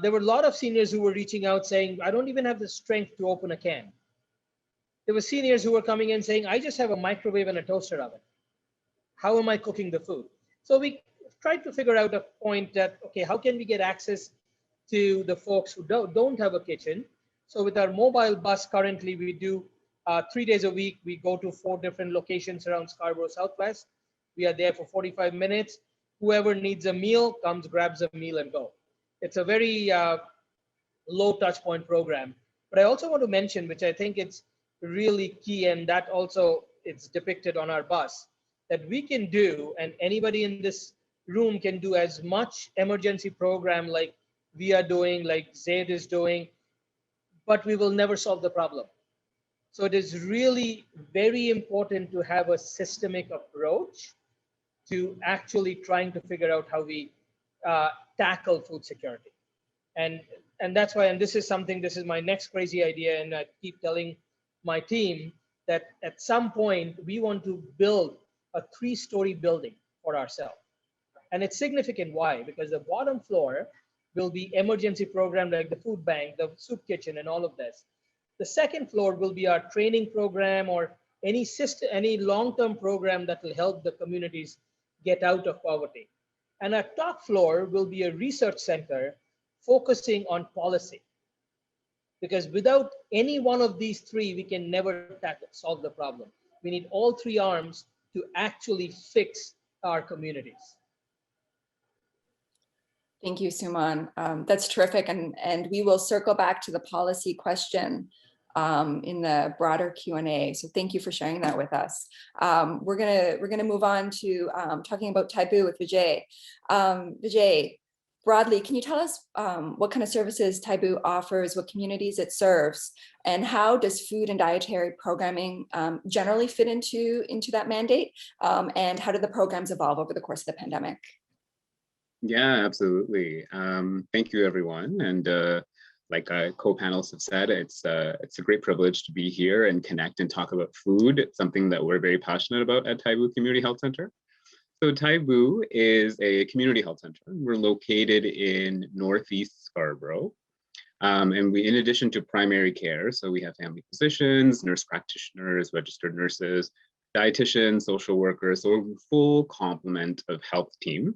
There were a lot of seniors who were reaching out saying, I don't even have the strength to open a can. There were seniors who were coming in saying, I just have a microwave and a toaster oven. How am I cooking the food? So we tried to figure out a point that, okay, how can we get access to the folks who don't have a kitchen? So with our mobile bus currently, we do 3 days a week. We go to 4 different locations around Scarborough Southwest. We are there for 45 minutes. Whoever needs a meal comes, grabs a meal and go. It's a very low touch point program. But I also want to mention, which I think it's really key, and that also it's depicted on our bus, that we can do, and anybody in this room can do as much emergency program like we are doing, like Zaid is doing, but we will never solve the problem. So it is really very important to have a systemic approach to actually trying to figure out how we tackle food security. And that's why, and this is my next crazy idea, and I keep telling my team that at some point we want to build a 3-story building for ourselves. And it's significant. Why? Because the bottom floor will be emergency program like the food bank, the soup kitchen, and all of this. The second floor will be our training program or any long-term program that will help the communities get out of poverty. And our top floor will be a research center focusing on policy. Because without any one of these 3, we can never solve the problem. We need all 3 arms to actually fix our communities. Thank you, Suman. That's terrific, and we will circle back to the policy question in the broader Q&A. So thank you for sharing that with us. We're gonna move on to talking about Taibu with Vijay. Vijay, broadly, can you tell us what kind of services Taibu offers, what communities it serves, and how does food and dietary programming generally fit into that mandate? And how did the programs evolve over the course of the pandemic? Yeah, absolutely. Thank you, everyone. And like co-panelists have said, it's a great privilege to be here and connect and talk about food. It's something that we're very passionate about at Taibu Community Health Center. So Taibu is a community health center. We're located in Northeast Scarborough. And we, in addition to primary care, so we have family physicians, nurse practitioners, registered nurses, dietitians, social workers, so a full complement of health team.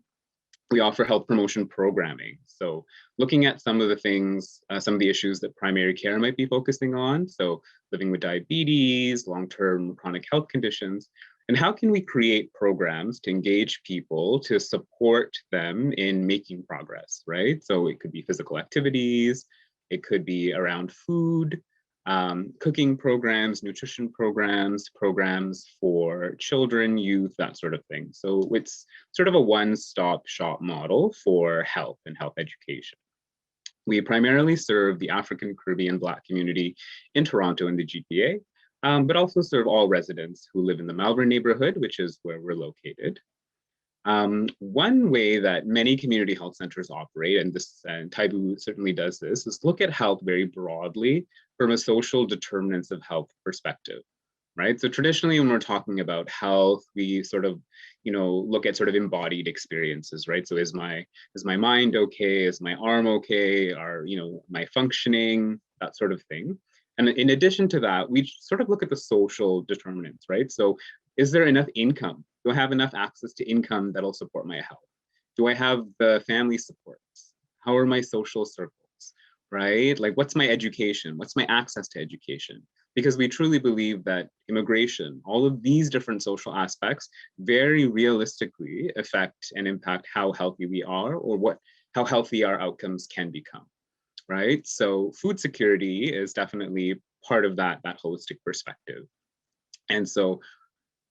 We offer health promotion programming. So looking at some of the things, some of the issues that primary care might be focusing on. So living with diabetes, long-term chronic health conditions, and how can we create programs to engage people to support them in making progress, right? So it could be physical activities, it could be around food, cooking programs, nutrition programs, programs for children, youth, that sort of thing. So it's sort of a one-stop shop model for health and health education. We primarily serve the African, Caribbean, Black community in Toronto and the GTA, but also serve all residents who live in the Malvern neighborhood, which is where we're located. One way that many community health centers operate, and Taibu certainly does this, is look at health very broadly from a social determinants of health perspective, right? So traditionally, when we're talking about health, we sort of, look at sort of embodied experiences, right? So is my mind okay? Is my arm okay? Are, my functioning, that sort of thing. And in addition to that, we sort of look at the social determinants, right? So is there enough income? Do I have enough access to income that'll support my health? Do I have the family supports? How are my social circles, right? Like, what's my education? What's my access to education? Because we truly believe that immigration, all of these different social aspects very realistically affect and impact how healthy we are, or how healthy our outcomes can become, right? So food security is definitely part of that holistic perspective. And so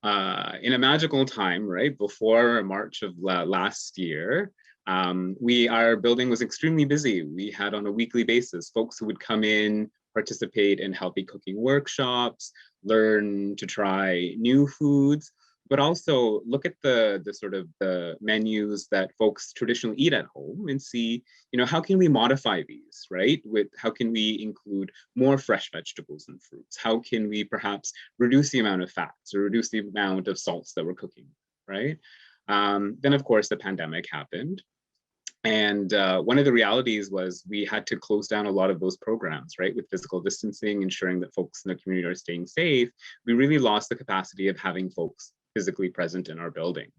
in a magical time, right, before March of last year, our building was extremely busy. We had on a weekly basis folks who would come in, participate in healthy cooking workshops, learn to try new foods, but also look at the sort of the menus that folks traditionally eat at home and see, how can we modify these, right? How can we include more fresh vegetables and fruits? How can we perhaps reduce the amount of fats or reduce the amount of salts that we're cooking, right? Then of course the pandemic happened. And one of the realities was we had to close down a lot of those programs, right? With physical distancing, ensuring that folks in the community are staying safe. We really lost the capacity of having folks physically present in our building.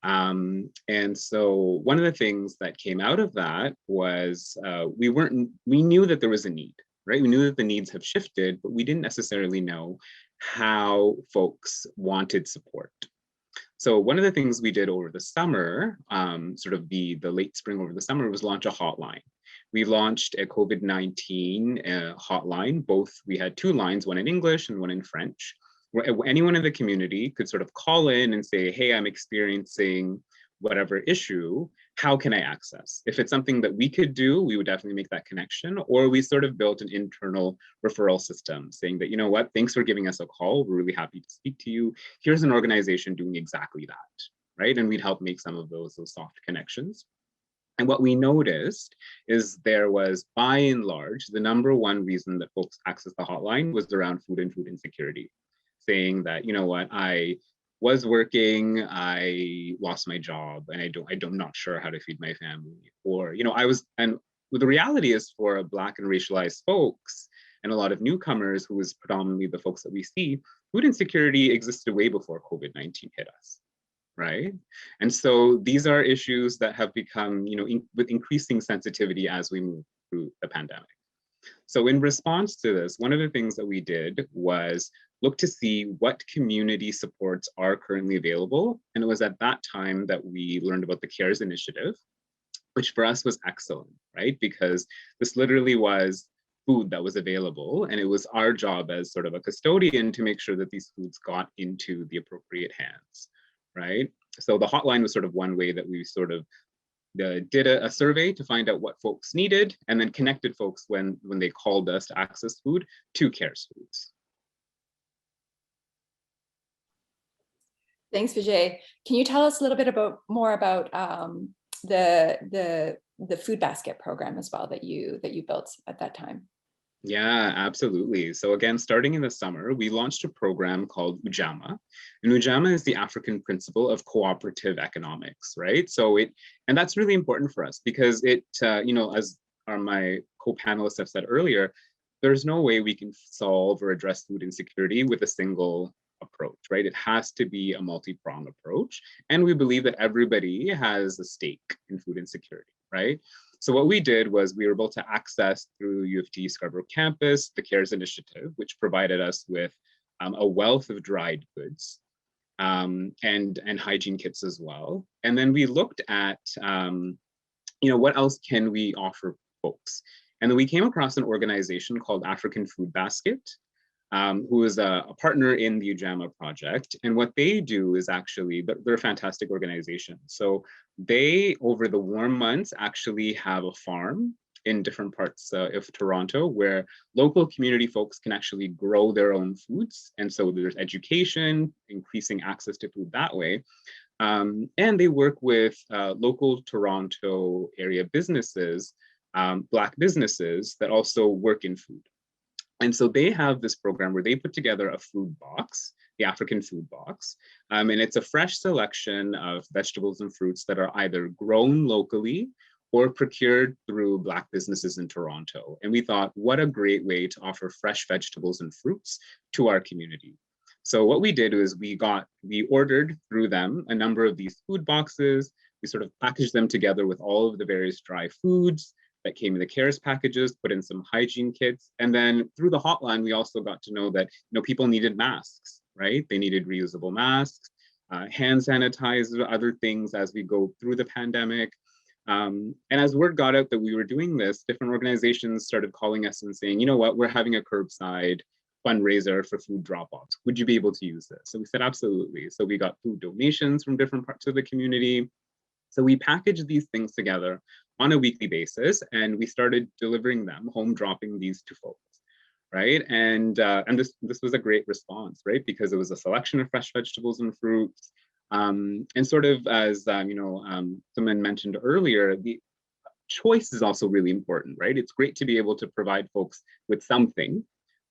And so one of the things that came out of that was we knew that there was a need, right? We knew that the needs have shifted, but we didn't necessarily know how folks wanted support. So one of the things we did over the summer, sort of the late spring over the summer, was launch a hotline. We launched a COVID-19 hotline. We had two lines, one in English and one in French, where anyone in the community could sort of call in and say, hey, I'm experiencing whatever issue, how can I access? If it's something that we could do, we would definitely make that connection. Or we sort of built an internal referral system saying that, you know what, thanks for giving us a call. We're really happy to speak to you. Here's an organization doing exactly that, right? And we'd help make some of those soft connections. And what we noticed is there was, by and large, the number one reason that folks accessed the hotline was around food and food insecurity, saying that, you know what, I was working, I lost my job, and I'm not sure how to feed my family. Or, and the reality is for Black and racialized folks and a lot of newcomers, who is predominantly the folks that we see, food insecurity existed way before COVID-19 hit us, right? And so these are issues that have become, with increasing sensitivity as we move through the pandemic. So in response to this, one of the things that we did was look to see what community supports are currently available. And it was at that time that we learned about the C.A.R.E.S initiative, which for us was excellent, right? Because this literally was food that was available. And it was our job as sort of a custodian to make sure that these foods got into the appropriate hands, right? So the hotline was sort of one way that we sort of did a survey to find out what folks needed, and then connected folks when they called us to access food to C.A.R.E.S foods. Thanks, Vijay. Can you tell us a little bit more about the food basket program as well that you built at that time. Yeah, absolutely. So again, starting in the summer, we launched a program called Ujamaa. And Ujamaa is the African principle of cooperative economics, right? And that's really important for us because it, as my co-panelists have said earlier, there's no way we can solve or address food insecurity with a single approach, right? It has to be a multi-pronged approach. And we believe that everybody has a stake in food insecurity, right? So what we did was we were able to access through U of T Scarborough campus, the C.A.R.E.S initiative, which provided us with a wealth of dried goods and hygiene kits as well. And then we looked at, what else can we offer folks? And then we came across an organization called African Food Basket, who is a partner in the Ujamaa project. And what they do is actually, they're a fantastic organization. So they, over the warm months, actually have a farm in different parts of Toronto where local community folks can actually grow their own foods. And so there's education, increasing access to food that way. And they work with local Toronto area businesses, Black businesses that also work in food. And so they have this program where they put together a food box, the African food box, and it's a fresh selection of vegetables and fruits that are either grown locally or procured through Black businesses in Toronto. And we thought, what a great way to offer fresh vegetables and fruits to our community. So what we did was we ordered through them a number of these food boxes. We sort of packaged them together with all of the various dry foods that came in the C.A.R.E.S packages, put in some hygiene kits. And then through the hotline, we also got to know that people needed masks, right? They needed reusable masks, hand sanitizer, other things as we go through the pandemic. And as word got out that we were doing this, different organizations started calling us and saying, you know what, we're having a curbside fundraiser for food drop-offs. Would you be able to use this? So we said, absolutely. So we got food donations from different parts of the community. So we packaged these things together on a weekly basis, and we started delivering them, home dropping these to folks, right? And this was a great response, right? Because it was a selection of fresh vegetables and fruits, and sort of as someone mentioned earlier, the choice is also really important, right? It's great to be able to provide folks with something,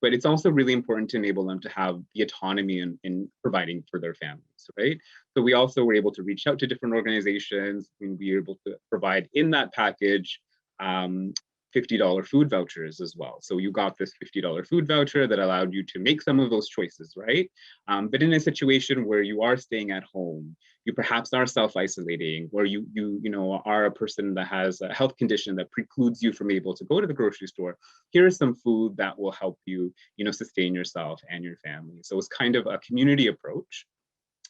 but it's also really important to enable them to have the autonomy in providing for their families, right? So we also were able to reach out to different organizations and be able to provide in that package $50 food vouchers as well. So you got this $50 food voucher that allowed you to make some of those choices, right? But in a situation where you are staying at home, you perhaps are self-isolating, or you are a person that has a health condition that precludes you from able to go to the grocery store, here's some food that will help you, sustain yourself and your family. So it's kind of a community approach.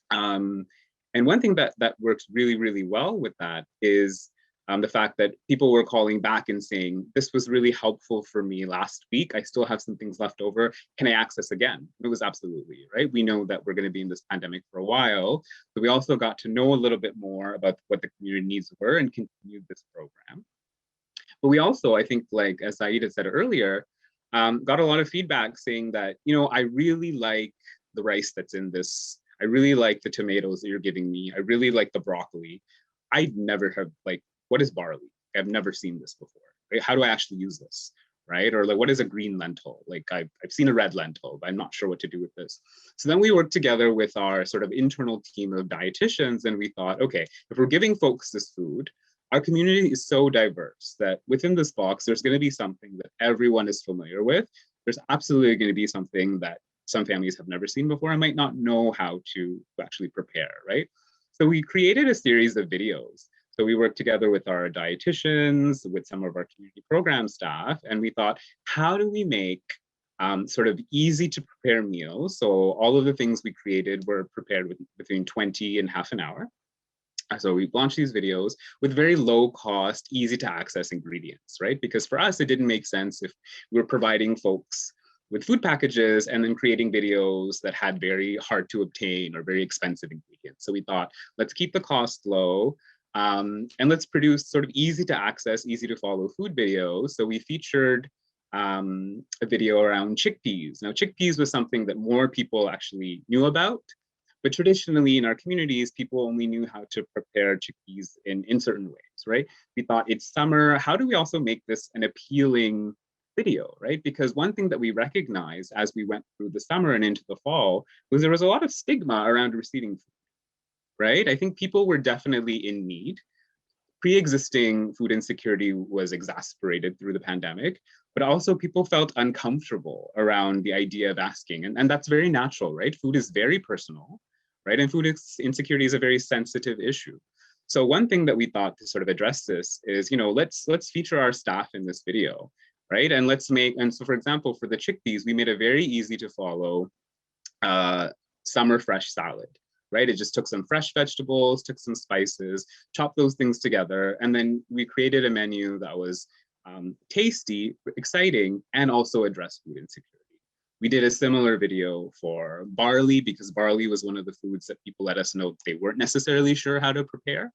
And one thing that works really, really well with that is the fact that people were calling back and saying, this was really helpful for me last week. I still have some things left over. Can I access again? It was absolutely, right? We know that we're going to be in this pandemic for a while. So we also got to know a little bit more about what the community needs were and continued this program. But we also, I think, like as Saeed had said earlier, got a lot of feedback saying that, I really like the rice that's in this. I really like the tomatoes that you're giving me. I really like the broccoli. I never have what is barley? I've never seen this before. Right? How do I actually use this? Right? Or what is a green lentil? I've seen a red lentil, but I'm not sure what to do with this. So then we worked together with our sort of internal team of dietitians, and we thought, okay, if we're giving folks this food, our community is so diverse that within this box, there's going to be something that everyone is familiar with. There's absolutely going to be something that some families have never seen before and might not know how to actually prepare, right? So we created a series of videos. So we worked together with our dietitians, with some of our community program staff, and we thought, how do we make sort of easy to prepare meals? So all of the things we created were prepared between 20 and half an hour. So we launched these videos with very low cost, easy to access ingredients, right? Because for us, it didn't make sense if we were providing folks with food packages and then creating videos that had very hard to obtain or very expensive ingredients. So we thought, let's keep the cost low. And let's produce sort of easy to access, easy to follow food videos. So we featured a video around chickpeas. Now, chickpeas was something that more people actually knew about, But traditionally in our communities, people only knew how to prepare chickpeas in certain ways, right? We thought it's summer, how do we also make this an appealing video, right? Because one thing that we recognized as we went through the summer and into the fall was there was a lot of stigma around receiving food, right? I think people were definitely in need. Pre-existing food insecurity was exacerbated through the pandemic, but also people felt uncomfortable around the idea of asking. And that's very natural, right? Food is very personal, right? And food insecurity is a very sensitive issue. So one thing that we thought to sort of address this is, let's feature our staff in this video, right? And so for example, for the chickpeas, we made a very easy to follow summer fresh salad, right? It just took some fresh vegetables, took some spices, chopped those things together, and then we created a menu that was tasty, exciting, and also addressed food insecurity. We did a similar video for barley because barley was one of the foods that people let us know they weren't necessarily sure how to prepare.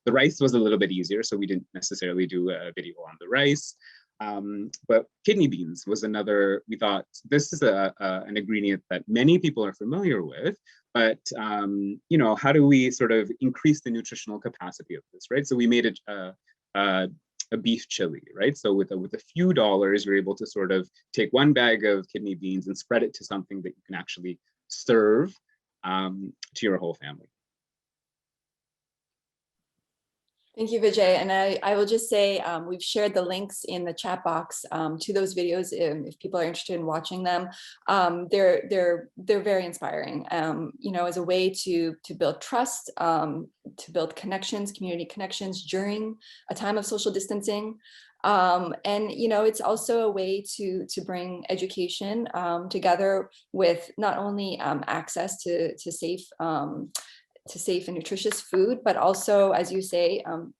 The rice was a little bit easier, so we didn't necessarily do a video on the rice. But kidney beans was another, we thought this is an ingredient that many people are familiar with, but how do we sort of increase the nutritional capacity of this, right? So we made it a beef chili, right? So with a few dollars, you're able to sort of take one bag of kidney beans and spread it to something that you can actually serve to your whole family. Thank you, Vijay. And I will just say, we've shared the links in the chat box to those videos if people are interested in watching them. They're very inspiring, as a way to build trust, to build connections, community connections during a time of social distancing. And it's also a way to bring education together with not only access to safe and nutritious food, but also, as you say, to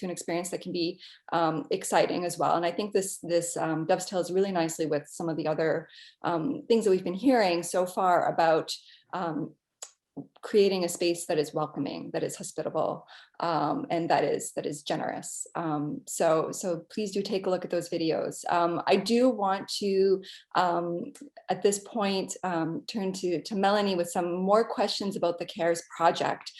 an experience that can be exciting as well. And I think this dovetails really nicely with some of the other things that we've been hearing so far about creating a space that is welcoming, that is hospitable, and that is generous. So please do take a look at those videos. I do want to, at this point, turn to Melanie with some more questions about the C.A.R.E.S project.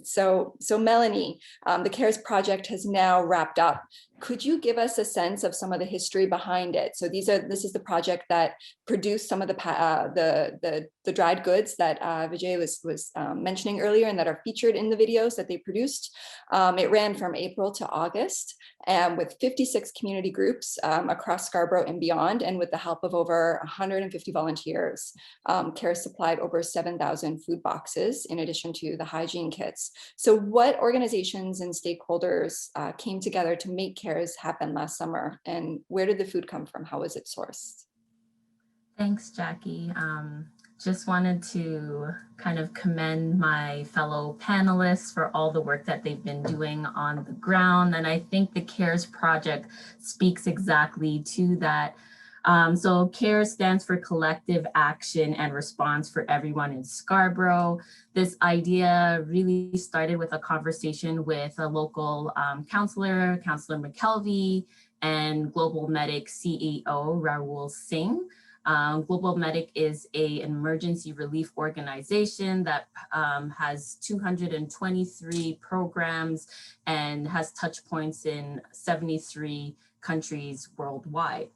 So Melanie, the C.A.R.E.S project has now wrapped up. Could you give us a sense of some of the history behind it? So this is the project that produced some of the dried goods that Vijay was mentioning earlier and that are featured in the videos that they produced. It ran from April to August, and with 56 community groups across Scarborough and beyond, and with the help of over 150 volunteers. C.A.R.E.S supplied over 7,000 food boxes in addition to the hygiene kits. So what organizations and stakeholders came together to make C.A.R.E.S happen last summer, and where did the food come from? How was it sourced? Thanks, Jackie. Just wanted to kind of commend my fellow panelists for all the work that they've been doing on the ground. And I think the C.A.R.E.S project speaks exactly to that. So C.A.R.E.S stands for Collective Action and Response for Everyone in Scarborough. This idea really started with a conversation with a local Councillor McKelvey, and Global Medic CEO Rahul Singh. Global Medic is an emergency relief organization that has 223 programs and has touch points in 73 countries worldwide.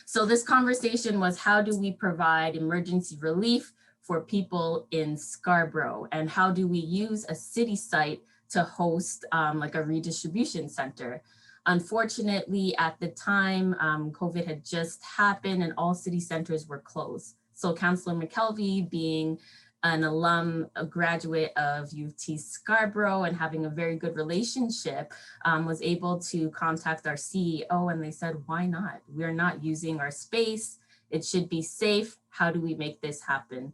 So this conversation was, how do we provide emergency relief for people in Scarborough? And how do we use a city site to host like a redistribution center? Unfortunately, at the time, COVID had just happened and all city centers were closed. So Councillor McKelvey, being an alum, a graduate of UT Scarborough and having a very good relationship, was able to contact our CEO, and they said, why not? We're not using our space. It should be safe. How do we make this happen?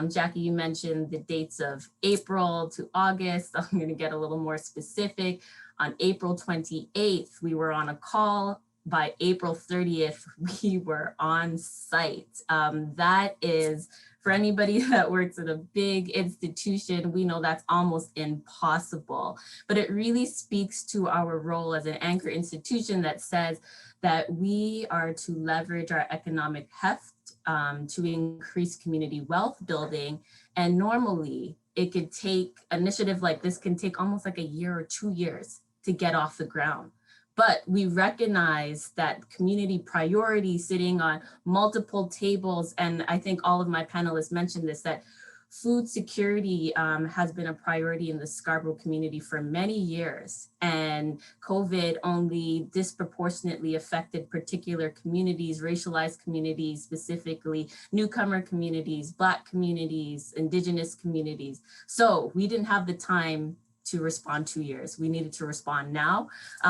Jackie, you mentioned the dates of April to August. I'm going to get a little more specific. On April 28th, we were on a call. By April 30th, we were on site. That is, for anybody that works at a big institution, we know that's almost impossible. But it really speaks to our role as an anchor institution that says that we are to leverage our economic heft to increase community wealth building. And normally it could take, initiative like this can take almost like a year or 2 years to get off the ground. But we recognize that community priorities sitting on multiple tables, and I think all of my panelists mentioned this, that food security has been a priority in the Scarborough community for many years, and COVID only disproportionately affected particular communities, racialized communities, specifically newcomer communities, Black communities, Indigenous communities. So we didn't have the time to respond 2 years. We needed to respond now.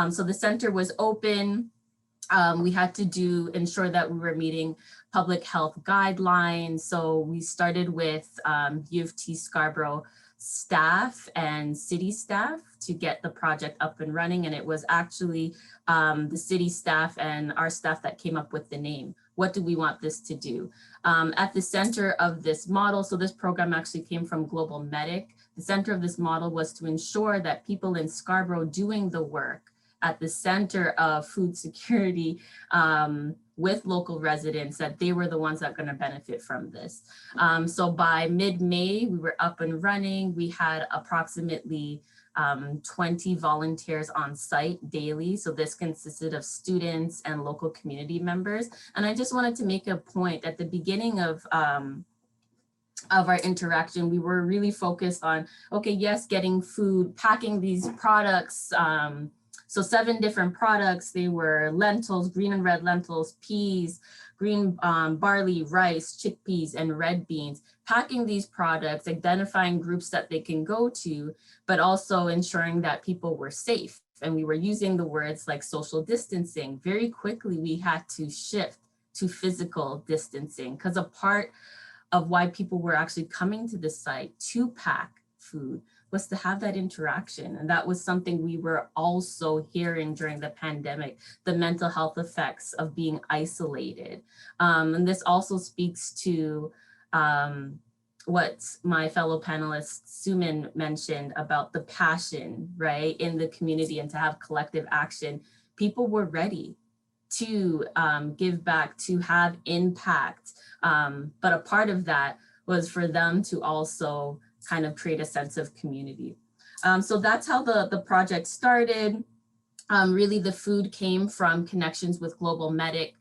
So the center was open. We had to ensure that we were meeting public health guidelines. So we started with U of T Scarborough staff and city staff to get the project up and running. And it was actually the city staff and our staff that came up with the name. What do we want this to do? At the center of this model, so this program actually came from Global Medic. The center of this model was to ensure that people in Scarborough doing the work at the center of food security with local residents, that they were the ones that are going to benefit from this. So by mid-May, we were up and running. We had approximately 20 volunteers on site daily. So this consisted of students and local community members. And I just wanted to make a point at the beginning of our interaction. We were really focused on, okay, yes, getting food, packing these products. So 7 different products. They were lentils, green and red lentils, peas, green barley, rice, chickpeas, and red beans. Packing these products, identifying groups that they can go to, but also ensuring that people were safe. And we were using the words like social distancing. Very quickly, we had to shift to physical distancing, because a part of why people were actually coming to the site to pack food was to have that interaction. And that was something we were also hearing during the pandemic, the mental health effects of being isolated. And this also speaks to what my fellow panelist Suman mentioned about the passion, right, in the community, and to have collective action. People were ready to give back, to have impact. But a part of that was for them to also kind of create a sense of community. So that's how the project started. Really, the food came from connections with Global Medic,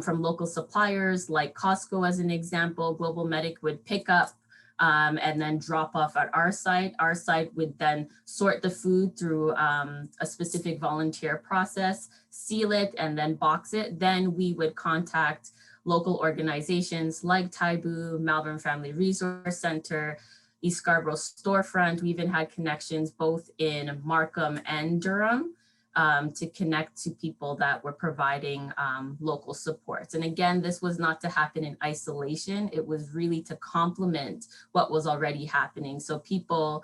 from local suppliers like Costco, as an example. Global Medic would pick up and then drop off at our site. Our site would then sort the food through a specific volunteer process, seal it, and then box it. Then we would contact local organizations like Taibu, Malvern Family Resource Center, East Scarborough Storefront. We even had connections both in Markham and Durham to connect to people that were providing local supports. And again, this was not to happen in isolation. It was really to complement what was already happening. So people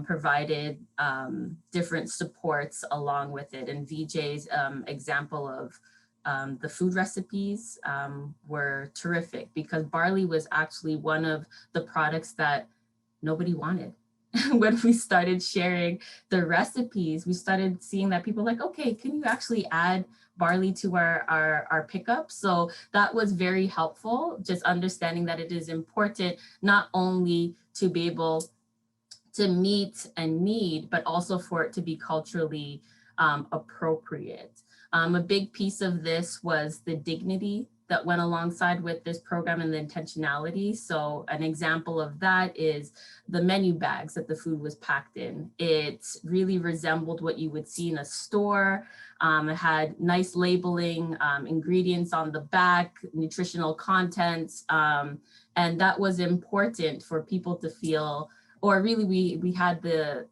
provided different supports along with it. And VJ's example of the food recipes were terrific, because barley was actually one of the products that nobody wanted. When we started sharing the recipes, we started seeing that people were like, okay, can you actually add barley to our pickup? So that was very helpful, just understanding that it is important not only to be able to meet a need, but also for it to be culturally appropriate. A big piece of this was the dignity that went alongside with this program and the intentionality. So an example of that is the menu bags that the food was packed in. It really resembled what you would see in a store. It had nice labeling, ingredients on the back, nutritional content. And that was important for people to feel, or really we had the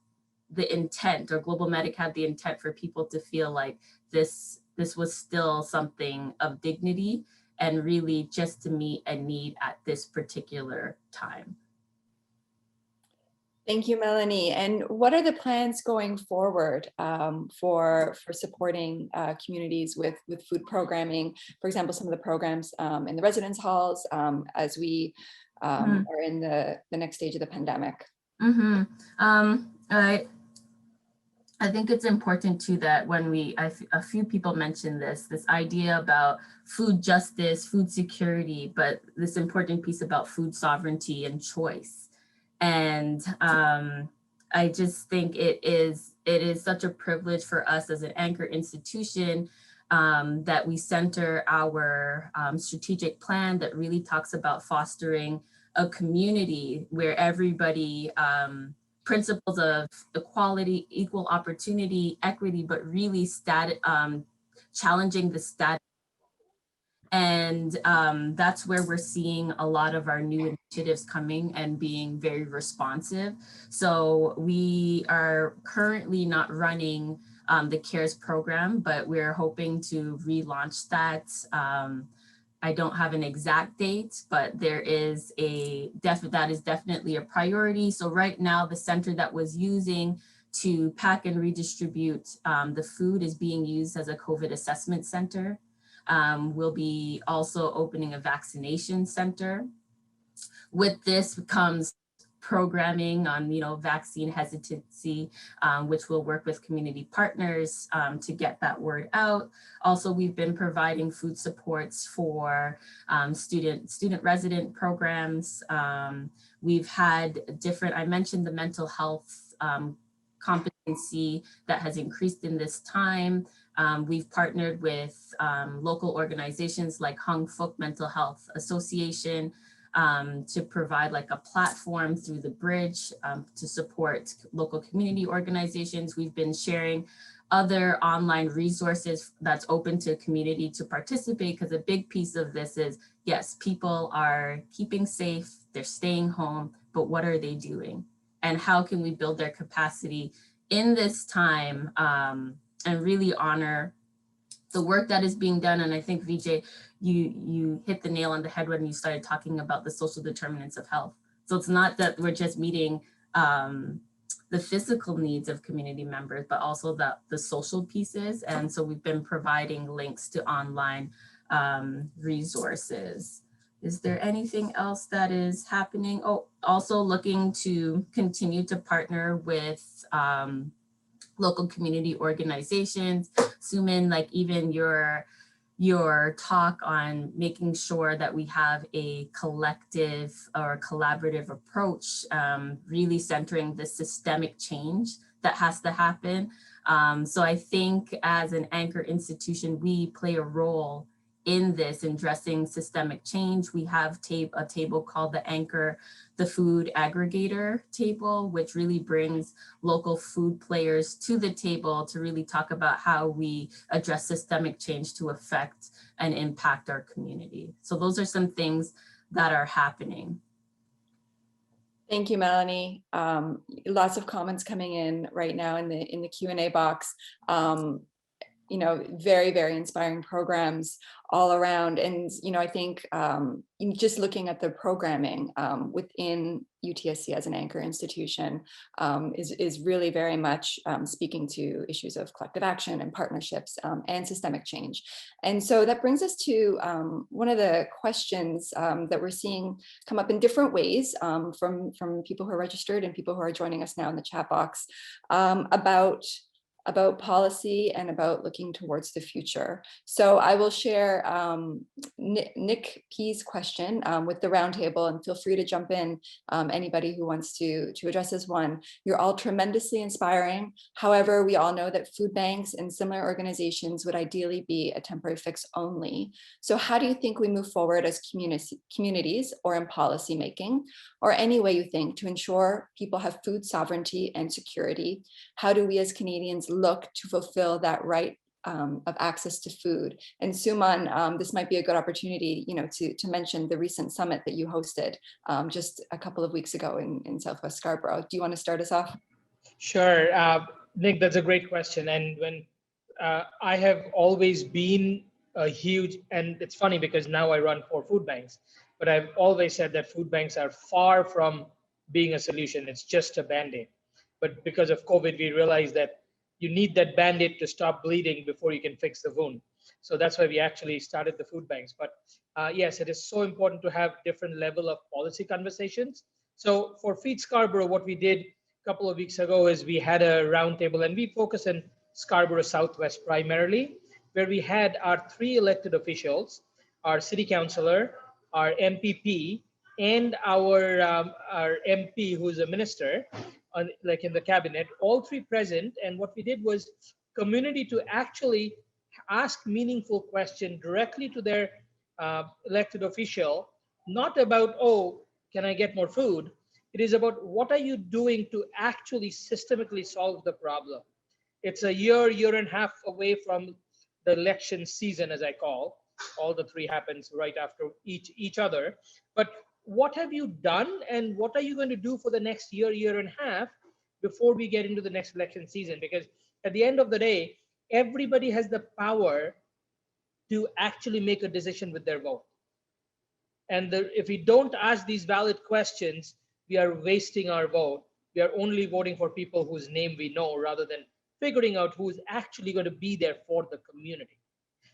intent, or Global Medic had the intent for people to feel like this was still something of dignity, and really just to meet a need at this particular time. Thank you, Melanie. And what are the plans going forward for supporting communities with food programming? For example, some of the programs in the residence halls as we are in the next stage of the pandemic. I think it's important too that when a few people mentioned this idea about food justice, food security, but this important piece about food sovereignty and choice. And I just think it is such a privilege for us as an anchor institution that we center our strategic plan that really talks about fostering a community where everybody principles of equality, equal opportunity, equity, but really challenging the status. And that's where we're seeing a lot of our new initiatives coming and being very responsive. So we are currently not running the C.A.R.E.S program, but we're hoping to relaunch that. I don't have an exact date, but there is that is definitely a priority. So right now, the center that was using to pack and redistribute the food is being used as a COVID assessment center. We'll be also opening a vaccination center. With this comes programming on, vaccine hesitancy, which will work with community partners to get that word out. Also, we've been providing food supports for student resident programs. We've had I mentioned the mental health competency that has increased in this time. We've partnered with local organizations like Hung Fook Mental Health Association to provide like a platform through the bridge to support local community organizations. We've been sharing other online resources that's open to community to participate, because a big piece of this is, yes, people are keeping safe, they're staying home, but what are they doing? And how can we build their capacity in this time and really honor the work that is being done? And I think, Vijay, you hit the nail on the head when you started talking about the social determinants of health. So it's not that we're just meeting the physical needs of community members, but also the social pieces. And so we've been providing links to online resources. Is there anything else that is happening? Oh, also looking to continue to partner with local community organizations. Suman, like even your talk on making sure that we have a collective or collaborative approach, really centering the systemic change that has to happen. So I think as an anchor institution, we play a role in this, in addressing systemic change. We have a table called the Food Aggregator Table, which really brings local food players to the table to really talk about how we address systemic change to affect and impact our community. So those are some things that are happening. Thank you, Melanie. Lots of comments coming in right now in the Q&A box. Very, very inspiring programs all around. And, I think just looking at the programming within UTSC as an anchor institution is really very much speaking to issues of collective action and partnerships and systemic change. And so that brings us to one of the questions that we're seeing come up in different ways from people who are registered and people who are joining us now in the chat box about policy and about looking towards the future. So I will share Nick P's question with the roundtable, and feel free to jump in, anybody who wants to address this one. You're all tremendously inspiring. However, we all know that food banks and similar organizations would ideally be a temporary fix only. So how do you think we move forward as communities or in policy making, or any way you think, to ensure people have food sovereignty and security? How do we as Canadians look to fulfill that right of access to food? And Suman, this might be a good opportunity, to mention the recent summit that you hosted just a couple of weeks ago in Southwest Scarborough. Do you want to start us off? Sure, Nick, that's a great question. And when I have always been a huge, and it's funny because now I run 4 food banks, but I've always said that food banks are far from being a solution. It's just a Band-Aid. But because of COVID, we realized that you need that Band-Aid to stop bleeding before you can fix the wound. So that's why we actually started the food banks. But yes, it is so important to have different level of policy conversations. So for Feed Scarborough, what we did, couple of weeks ago is we had a roundtable, and we focus in Scarborough Southwest primarily, where we had our 3 elected officials, our city councillor, our MPP, and our MP, who's a minister, like in the cabinet, all 3 present. And what we did was community to actually ask meaningful questions directly to their elected official, not about, oh, can I get more food? It is about what are you doing to actually systemically solve the problem? It's a year and a half away from the election season, as I call. All the 3 happens right after each other. But what have you done, and what are you going to do for the next year and a half before we get into the next election season? Because at the end of the day, everybody has the power to actually make a decision with their vote. And if we don't ask these valid questions, we are wasting our vote. We are only voting for people whose name we know, rather than figuring out who is actually going to be there for the community.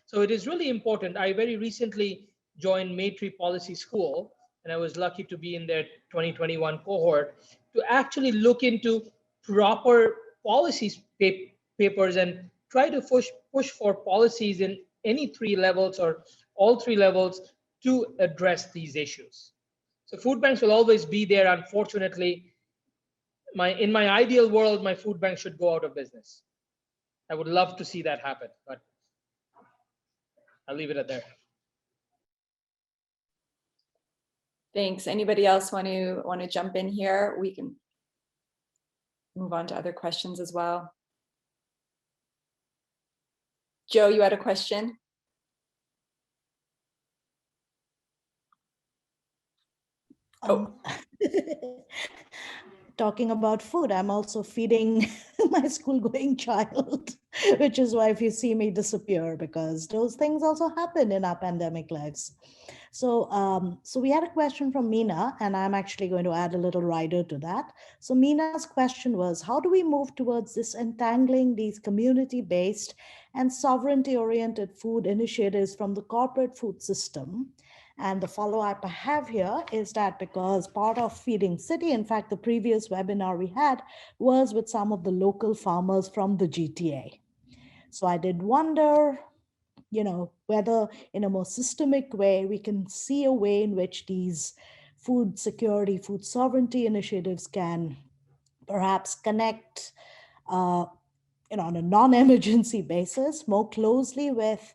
So it is really important. I very recently joined Maitree Policy School, and I was lucky to be in their 2021 cohort to actually look into proper policies papers and try to push for policies in any 3 levels or all 3 levels to address these issues. So food banks will always be there. Unfortunately, in my ideal world, my food bank should go out of business. I would love to see that happen, but I'll leave it at there. Thanks. Anybody else want to jump in here? We can move on to other questions as well. Joe, you had a question? Talking about food, I'm also feeding my school-going child, which is why if you see me disappear, because those things also happen in our pandemic lives. So, so we had a question from Meena, and I'm actually going to add a little rider to that. So Meena's question was, how do we move towards disentangling these community-based and sovereignty-oriented food initiatives from the corporate food system? And the follow-up I have here is that because part of Feeding City, in fact, the previous webinar we had was with some of the local farmers from the GTA. So I did wonder, whether in a more systemic way, we can see a way in which these food security, food sovereignty initiatives can perhaps connect, on a non-emergency basis more closely with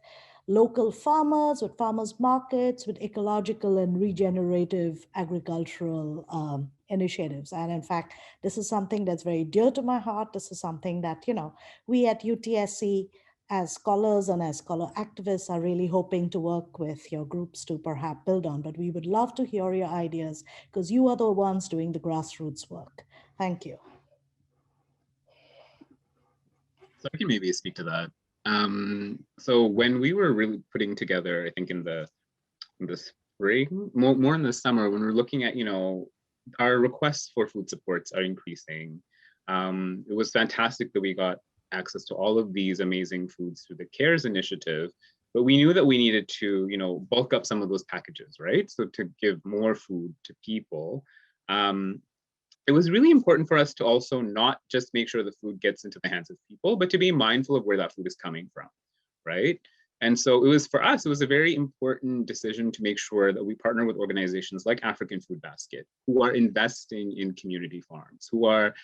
local farmers, with farmers markets, with ecological and regenerative agricultural initiatives. And in fact, this is something that's very dear to my heart. This is something that, we at UTSC as scholars and as scholar activists are really hoping to work with your groups to perhaps build on. But we would love to hear your ideas because you are the ones doing the grassroots work. Thank you. So I can maybe speak to that. So when we were really putting together, I think in the spring, more in the summer, when we're looking at, our requests for food supports are increasing. It was fantastic that we got access to all of these amazing foods through the C.A.R.E.S initiative, but we knew that we needed to, bulk up some of those packages, right? So to give more food to people. It was really important for us to also not just make sure the food gets into the hands of people, but to be mindful of where that food is coming from, right? And so it was a very important decision to make sure that we partner with organizations like African Food Basket, who are investing in community farms, who are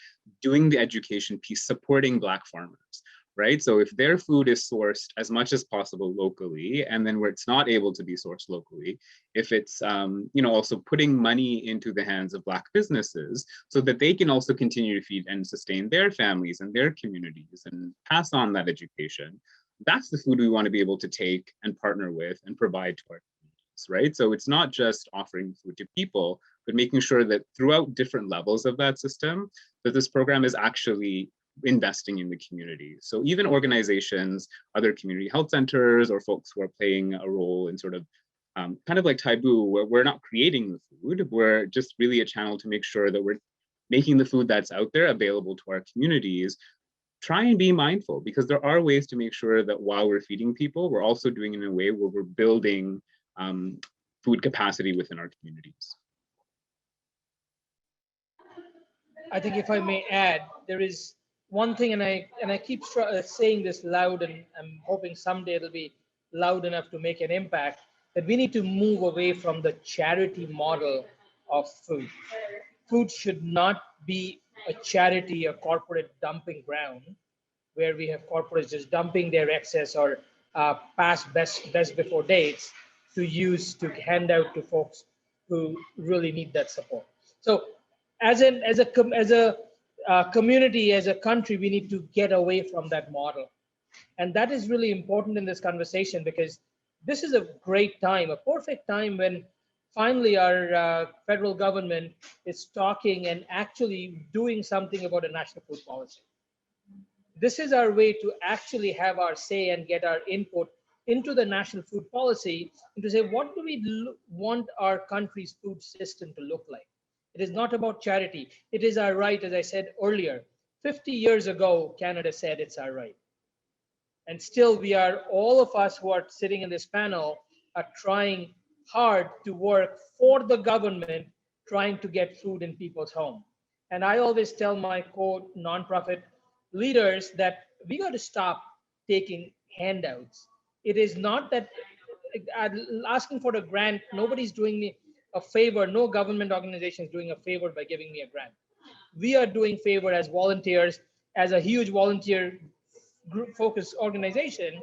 doing the education piece, supporting Black farmers, right? So if their food is sourced as much as possible locally, and then where it's not able to be sourced locally, if it's, also putting money into the hands of Black businesses so that they can also continue to feed and sustain their families and their communities and pass on that education, that's the food we want to be able to take and partner with and provide to our communities, right? So it's not just offering food to people, but making sure that throughout different levels of that system, that this program is actually investing in the community. So even organizations, other community health centers, or folks who are playing a role in sort of kind of like Taibu, where we're not creating the food, we're just really a channel to make sure that we're making the food that's out there available to our communities. Try and be mindful, because there are ways to make sure that while we're feeding people, we're also doing it in a way where we're building food capacity within our communities. I think if I may add, there is one thing, and I keep saying this loud, and I'm hoping someday it'll be loud enough to make an impact, that we need to move away from the charity model of food. Food should not be a charity, a corporate dumping ground where we have corporates just dumping their excess or past best before dates to use to hand out to folks who really need that support. So, as a community, as a country, we need to get away from that model, and that is really important in this conversation because this is a great time, a perfect time when finally our federal government is talking and actually doing something about a national food policy. This is our way to actually have our say and get our input into the national food policy and to say, what do we want our country's food system to look like? It is not about charity. It is our right, as I said earlier. 50 years ago, Canada said it's our right. And still we are, all of us who are sitting in this panel are trying hard to work for the government, trying to get food in people's home. And I always tell my nonprofit leaders that we got to stop taking handouts. It is not that asking for a grant, nobody's doing me a favor, no government organization is doing a favor by giving me a grant. We are doing favor as volunteers, as a huge volunteer group focused organization,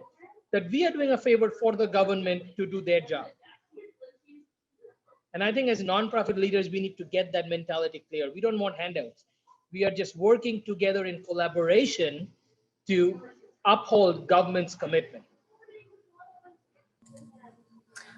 that we are doing a favor for the government to do their job. And I think as nonprofit leaders, we need to get that mentality clear. We don't want handouts. We are just working together in collaboration to uphold government's commitment.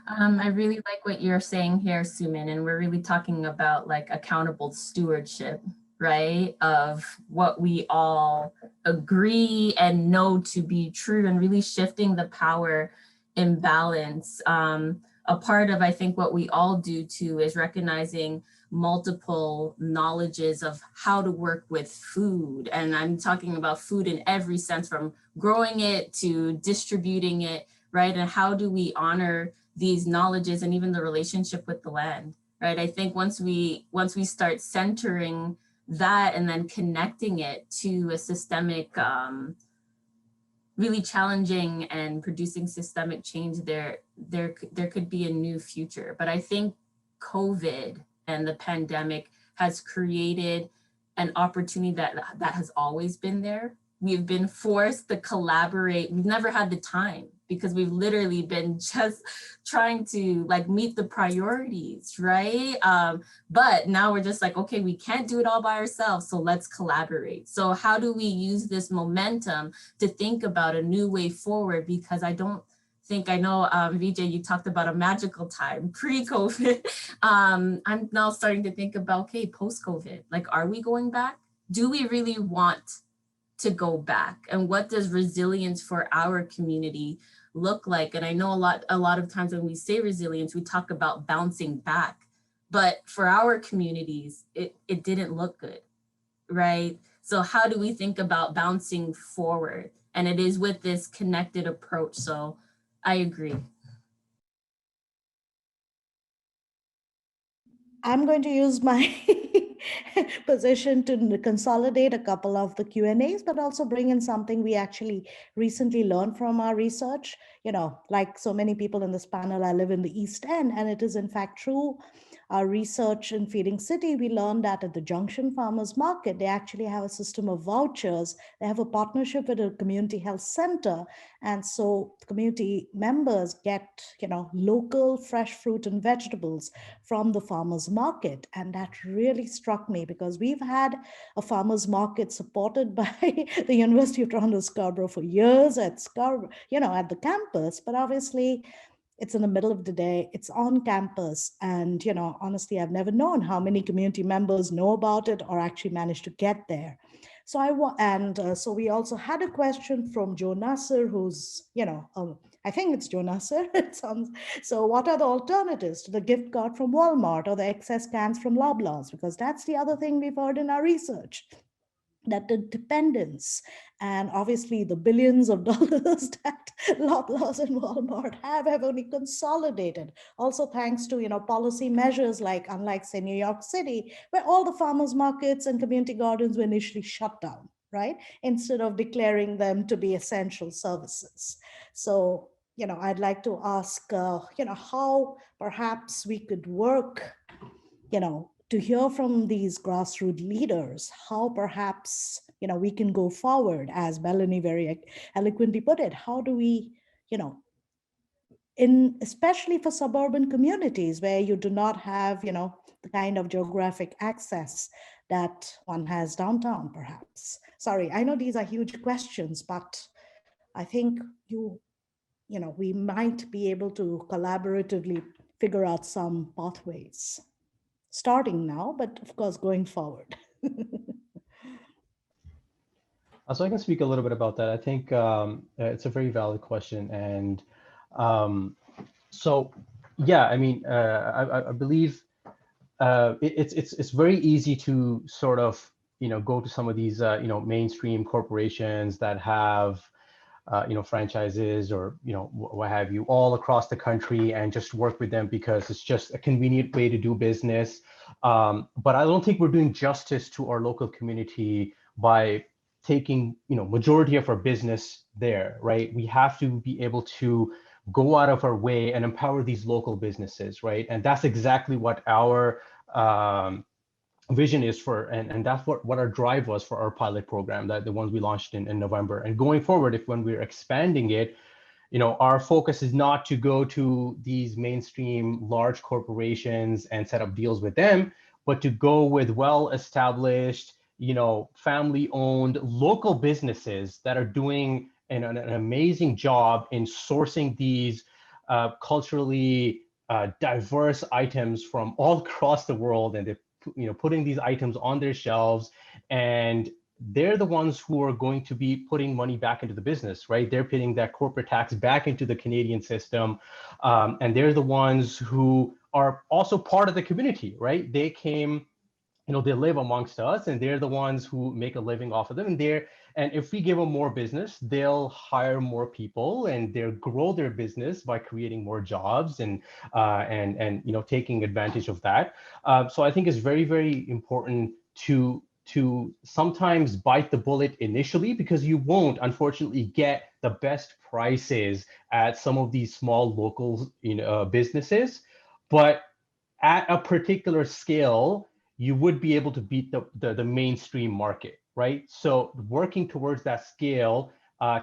I really like what you're saying here, Suman, and we're really talking about like accountable stewardship, right? Of what we all agree and know to be true, and really shifting the power imbalance. A part of, I think, what we all do too is recognizing multiple knowledges of how to work with food. And I'm talking about food in every sense, from growing it to distributing it, right? And how do we honor these knowledges and even the relationship with the land, right? I think once we start centering that and then connecting it to a systemic, really challenging and producing systemic change, there could be a new future. But I think COVID and the pandemic has created an opportunity that has always been there. We've been forced to collaborate. We've never had the time because we've literally been just trying to like meet the priorities, right? But now we're just like, okay, we can't do it all by ourselves, so let's collaborate. So how do we use this momentum to think about a new way forward? Because I don't think, I know, Vijay, you talked about a magical time pre-COVID. I'm now starting to think about, okay, post-COVID, like, are we going back? Do we really want to go back? And what does resilience for our community look like? And I know a lot of times when we say resilience, we talk about bouncing back, but for our communities, it didn't look good, right? So how do we think about bouncing forward? And it is with this connected approach. So I agree. I'm going to use my position to consolidate a couple of the Q&As, but also bring in something we actually recently learned from our research. You know, like so many people in this panel, I live in the East End, and it is in fact true. Our research in Feeding City, we learned that at the Junction Farmers Market, they actually have a system of vouchers. They have a partnership with a community health center. And so community members get, you know, local fresh fruit and vegetables from the farmers market. And that really struck me because we've had a farmers market supported by the University of Toronto Scarborough for years at Scarborough, you know, at the campus, but obviously it's in the middle of the day, it's on campus. And, you know, honestly, I've never known how many community members know about it or actually manage to get there. So so we also had a question from Joe Nasser, who's, you know, I think it's Joe Nasser. So what are the alternatives to the gift card from Walmart or the excess cans from Loblaws? Because that's the other thing we've heard in our research. that the dependence and obviously the billions of dollars that Loblaws and Walmart have only consolidated. Also thanks to policy measures like, unlike say New York City, where all the farmers markets and community gardens were initially shut down, right? Instead of declaring them to be essential services. So I'd like to ask how perhaps we could work to hear from these grassroots leaders, how perhaps, we can go forward, as Melanie very eloquently put it. How do we, especially for suburban communities where you do not have, the kind of geographic access that one has downtown, perhaps. Sorry, I know these are huge questions, but I think we might be able to collaboratively figure out some pathways, starting now, but of course going forward. So I can speak a little bit about that. I think it's a very valid question, and so yeah, I mean, I believe it's very easy to sort of go to some of these mainstream corporations that have franchises or what have you all across the country and just work with them because it's just a convenient way to do business. But I don't think we're doing justice to our local community by taking majority of our business there, right? We have to be able to go out of our way and empower these local businesses, right? And that's exactly what our vision is for, and that's what our drive was for our pilot program, that the ones we launched in November. And going forward, when we're expanding it, our focus is not to go to these mainstream large corporations and set up deals with them, but to go with well-established, family-owned local businesses that are doing an amazing job in sourcing these culturally diverse items from all across the world, and they're putting these items on their shelves, and they're the ones who are going to be putting money back into the business, right? They're putting that corporate tax back into the Canadian system, and they're the ones who are also part of the community, right? They came, they live amongst us, and they're the ones who make a living off of them. And if we give them more business, they'll hire more people, and they'll grow their business by creating more jobs and taking advantage of that. So I think it's very, very important to sometimes bite the bullet initially, because you won't, unfortunately, get the best prices at some of these small local businesses, but at a particular scale, you would be able to beat the mainstream market, right? So working towards that scale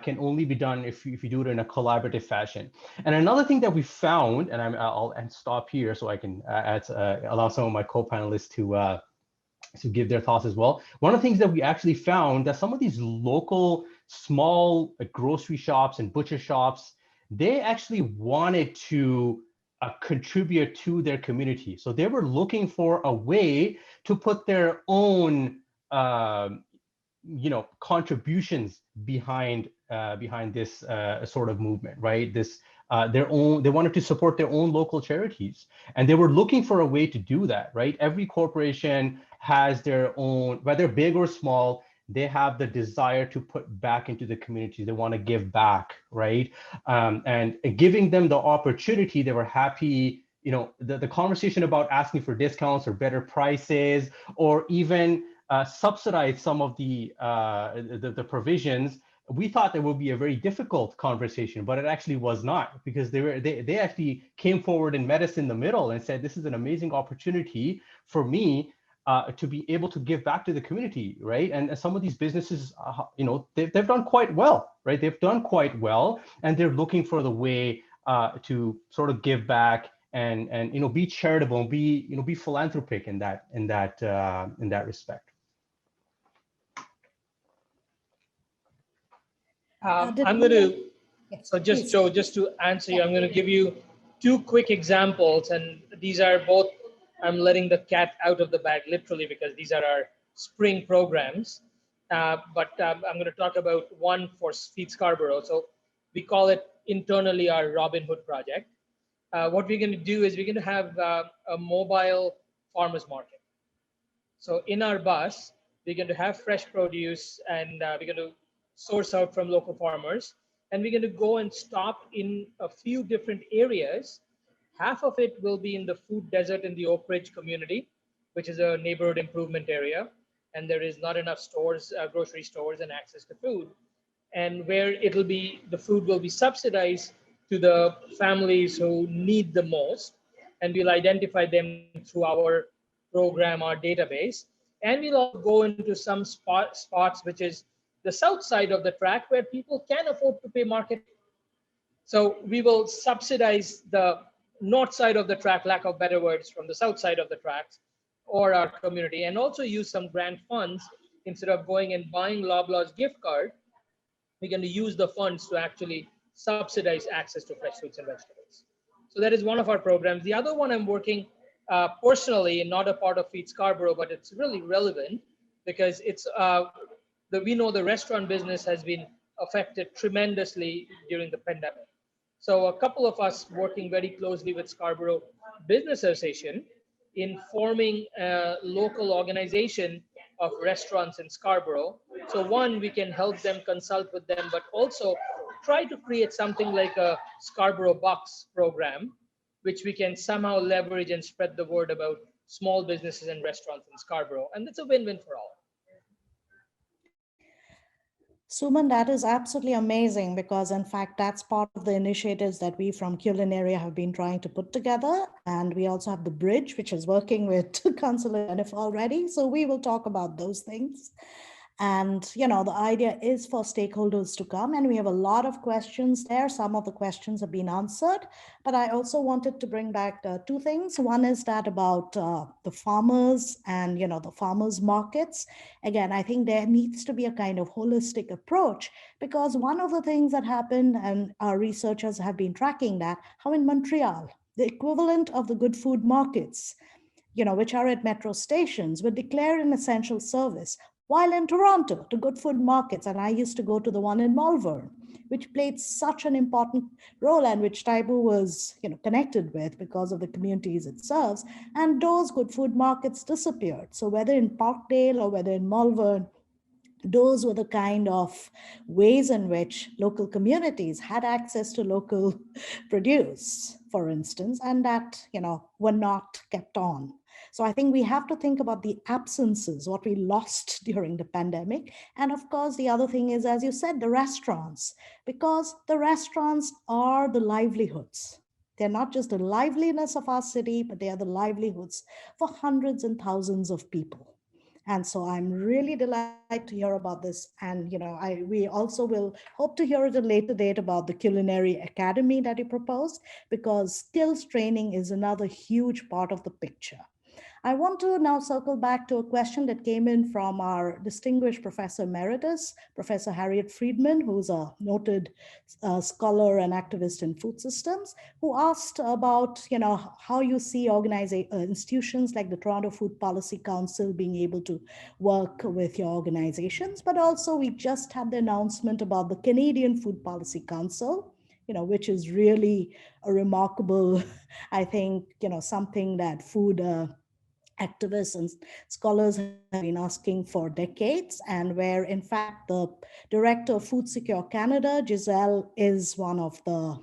can only be done if you do it in a collaborative fashion. And another thing that we found, and I'll stop here so I can allow some of my co-panelists to give their thoughts as well. One of the things that we actually found, that some of these local small grocery shops and butcher shops, they actually wanted to contribute to their community. So they were looking for a way to put their own contributions behind this sort of movement, right? They wanted to support their own local charities, and they were looking for a way to do that, right? Every corporation has their own, whether big or small, they have the desire to put back into the community. They want to give back, right? And giving them the opportunity, they were happy. The conversation about asking for discounts or better prices, or even subsidize some of the provisions, we thought that would be a very difficult conversation, but it actually was not, because they actually came forward and met us in the middle and said, this is an amazing opportunity for me to be able to give back to the community, right? And some of these businesses, they've done quite well, right? They've done quite well, and they're looking for the way to sort of give back and be charitable and be philanthropic in that respect. I'm going to, so just to answer you, I'm going to give you two quick examples, and these are both, I'm letting the cat out of the bag literally, because these are our spring programs. But I'm going to talk about one for Feed Scarborough. So we call it internally our Robin Hood project. What we're going to do is we're going to have a mobile farmers market. So in our bus, We're going to have fresh produce, and we're going to source out from local farmers. And we're going to go and stop in a few different areas. Half of it will be in the food desert in the Oak Ridge community, which is a neighborhood improvement area. And there is not enough stores, grocery stores, and access to food. And where it'll be, the food will be subsidized to the families who need the most. And we'll identify them through our program, our database. And we'll also go into some spots, which is the south side of the track, where people can afford to pay market. So we will subsidize the north side of the track, lack of better words, from the south side of the tracks or our community, and also use some grant funds. Instead of going and buying Loblaws gift card, we're going to use the funds to actually subsidize access to fresh fruits and vegetables. So that is one of our programs. The other one I'm working personally, not a part of Feed Scarborough, but it's really relevant because it's we know the restaurant business has been affected tremendously during the pandemic. So a couple of us working very closely with Scarborough Business Association in forming a local organization of restaurants in Scarborough. So one, we can help them, consult with them, but also try to create something like a Scarborough Bucks program, which we can somehow leverage and spread the word about small businesses and restaurants in Scarborough. And it's a win-win for all. Suman, that is absolutely amazing, because in fact, that's part of the initiatives that we from Culinary have been trying to put together. And we also have the bridge, which is working with Councillor Jennifer already. So we will talk about those things. And, you know, the idea is for stakeholders to come, and we have a lot of questions there. Some of the questions have been answered, but I also wanted to bring back two things. One is that about the farmers and, you know, the farmers markets. Again, I think there needs to be a kind of holistic approach, because one of the things that happened, and our researchers have been tracking that, how in Montreal, the equivalent of the good food markets, you know, which are at metro stations, were declared an essential service. While in Toronto, the good food markets, and I used to go to the one in Malvern, which played such an important role and which Taibu was, you know, connected with because of the communities it serves, and those good food markets disappeared. So whether in Parkdale or whether in Malvern, those were the kind of ways in which local communities had access to local produce, for instance, and that, you know, were not kept on. So I think we have to think about the absences, what we lost during the pandemic. And of course, the other thing is, as you said, the restaurants, because the restaurants are the livelihoods. They're not just the liveliness of our city, but they are the livelihoods for hundreds and thousands of people. And so I'm really delighted to hear about this. And, you know, we also will hope to hear at a later date about the Culinary Academy that you proposed, because skills training is another huge part of the picture. I want to now circle back to a question that came in from our distinguished Professor Emeritus, Professor Harriet Friedman, who's a noted scholar and activist in food systems, who asked about, you know, how you see institutions like the Toronto Food Policy Council being able to work with your organizations. But also, we just had the announcement about the Canadian Food Policy Council, you know, which is really a remarkable, I think, you know, something that food activists and scholars have been asking for decades, and where in fact the director of Food Secure Canada, Giselle, is one of the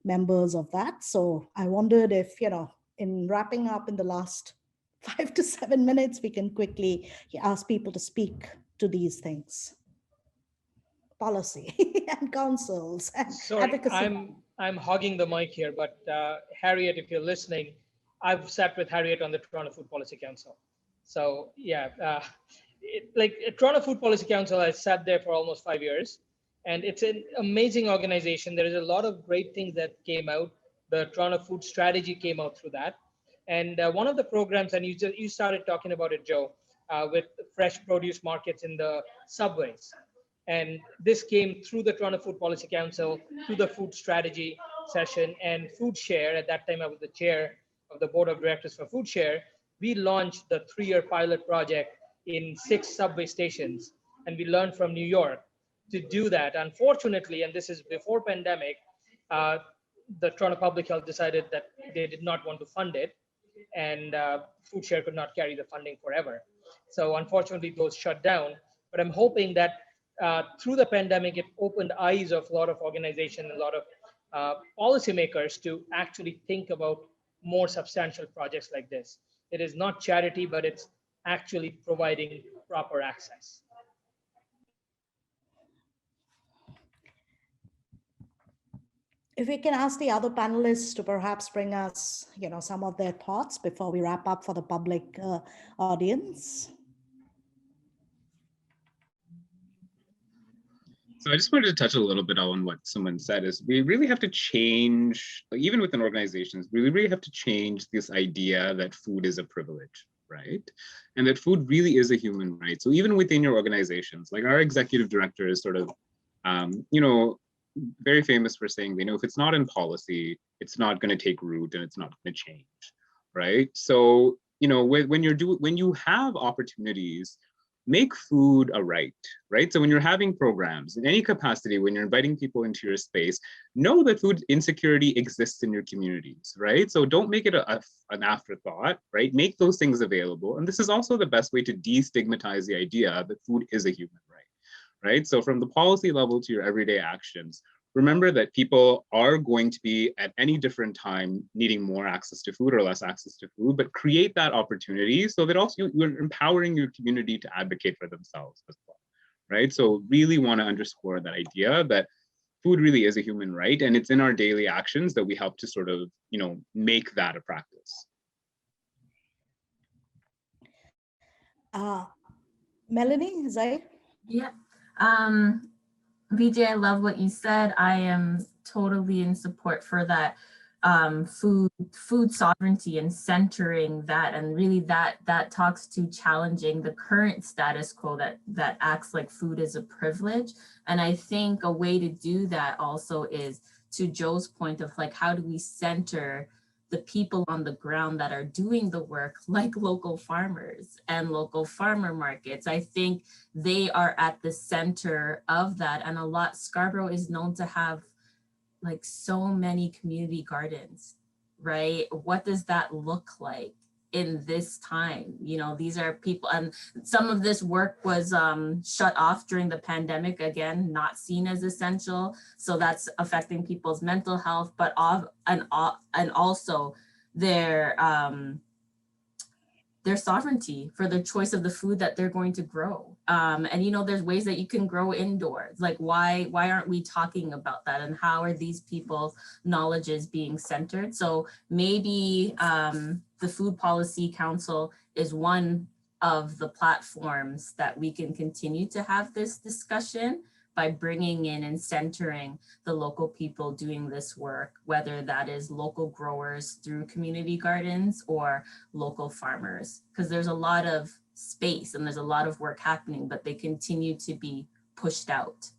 members of that. So I wondered if, you know, in wrapping up in the last 5 to 7 minutes, we can quickly ask people to speak to these things. Policy and councils and advocacy. I'm hogging the mic here, but Harriet, if you're listening, I've sat with Harriet on the Toronto Food Policy Council. So yeah, Toronto Food Policy Council, I sat there for almost 5 years, and it's an amazing organization. There is a lot of great things that came out. The Toronto Food Strategy came out through that. And one of the programs, and you started talking about it, Joe, with fresh produce markets in the subways. And this came through the Toronto Food Policy Council, through the food strategy session, and Food Share. At that time, I was the chair of the board of directors for Food Share. We launched the 3-year pilot project in 6 subway stations, and we learned from New York to do that. Unfortunately, and this is before pandemic, the Toronto Public Health decided that they did not want to fund it, and Food Share could not carry the funding forever. So unfortunately, those shut down. But I'm hoping that through the pandemic, it opened eyes of a lot of organizations, a lot of policymakers to actually think about more substantial projects like this. It is not charity, but it's actually providing proper access. If we can ask the other panelists to perhaps bring us, some of their thoughts before we wrap up for the public audience. So I just wanted to touch a little bit on what someone said is we really have to change, even within organizations, we really have to change this idea that food is a privilege, right? And that food really is a human right. So even within your organizations, like our executive director is sort of, very famous for saying, if it's not in policy, it's not going to take root and it's not going to change, right? So, when you have opportunities, make food a right? So when you're having programs in any capacity, when you're inviting people into your space, know that food insecurity exists in your communities, right? So don't make it an afterthought, right? Make those things available. And this is also the best way to destigmatize the idea that food is a human right? So from the policy level to your everyday actions, remember that people are going to be at any different time needing more access to food or less access to food, but create that opportunity so that also you're empowering your community to advocate for themselves as well, right? So really want to underscore that idea that food really is a human right, and it's in our daily actions that we help to sort of, make that a practice. Melanie, Zaid? Yeah. Vijay, I love what you said. I am totally in support for that food sovereignty and centering that, and really that talks to challenging the current status quo that acts like food is a privilege. And I think a way to do that also is, to Joe's point of like, how do we center the people on the ground that are doing the work, like local farmers and local farmer markets. I think they are at the center of that. And Scarborough is known to have like so many community gardens, right? What does that look like in this time? These are people, and some of this work was shut off during the pandemic, again, not seen as essential. So that's affecting people's mental health, but and also their sovereignty for the choice of the food that they're going to grow. And there's ways that you can grow indoors. Like why aren't we talking about that? And how are these people's knowledges being centered? So maybe the Food Policy Council is one of the platforms that we can continue to have this discussion by bringing in and centering the local people doing this work, whether that is local growers through community gardens or local farmers, because there's a lot of space and there's a lot of work happening, but they continue to be pushed out.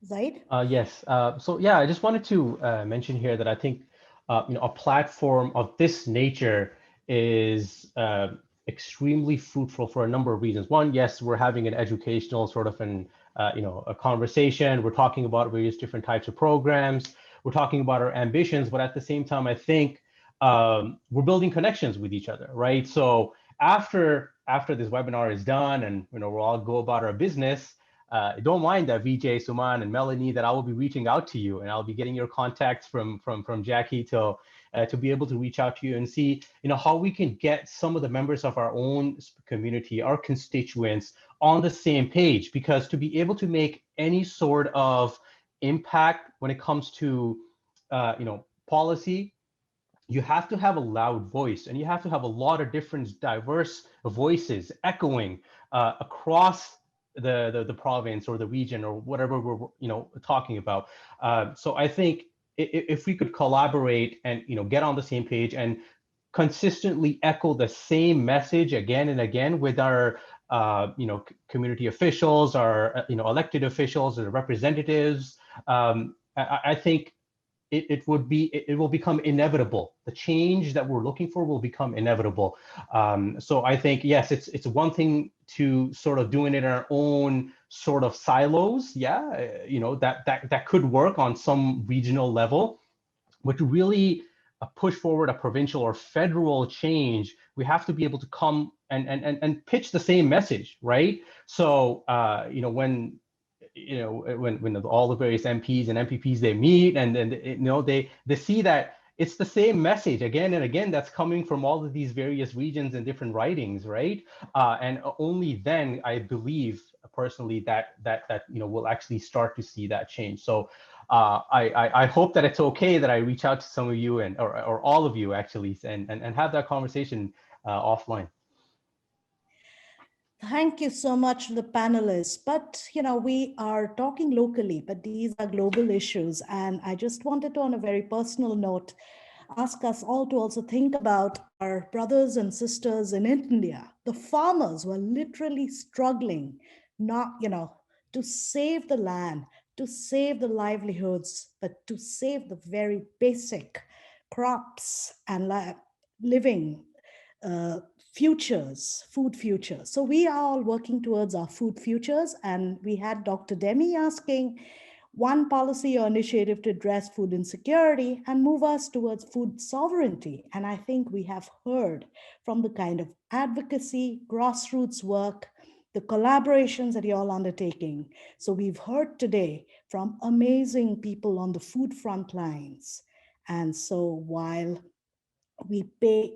Zaid? Yes. So yeah, I just wanted to mention here that I think a platform of this nature is extremely fruitful for a number of reasons. One, yes, we're having an educational sort of a conversation. We're talking about various different types of programs. We're talking about our ambitions, but at the same time, I think we're building connections with each other, right? So after this webinar is done and we'll all go about our business, don't mind that Vijay, Suman, and Melanie, that I will be reaching out to you, and I'll be getting your contacts from Jackie to be able to reach out to you and see how we can get some of the members of our own community, our constituents, on the same page. Because to be able to make any sort of impact when it comes to policy, you have to have a loud voice, and you have to have a lot of different diverse voices echoing across the province or the region or whatever we're talking about. So I think if we could collaborate and get on the same page and consistently echo the same message again and again with our community officials, our elected officials, or representatives, I think it will become inevitable. The change that we're looking for will become inevitable. So I think, yes, it's one thing to sort of doing it in our own sort of silos. Yeah, that could work on some regional level, but to really push forward a provincial or federal change, we have to be able to come and pitch the same message, right? So when all the various MPs and MPPs they meet and they see that it's the same message again and again that's coming from all of these various regions and different writings, right? And only then I believe personally that we'll actually start to see that change. So I hope that it's okay that I reach out to some of you or all of you actually and have that conversation offline. Thank you so much to the panelists. But, we are talking locally, but these are global issues. And I just wanted to, on a very personal note, ask us all to also think about our brothers and sisters in India, the farmers who are literally struggling, to save the land, to save the livelihoods, but to save the very basic crops and living futures, food futures. So we are all working towards our food futures. And we had Dr. Demi asking one policy or initiative to address food insecurity and move us towards food sovereignty. And I think we have heard from the kind of advocacy, grassroots work, the collaborations that you're all undertaking. So we've heard today from amazing people on the food front lines. And so while we pay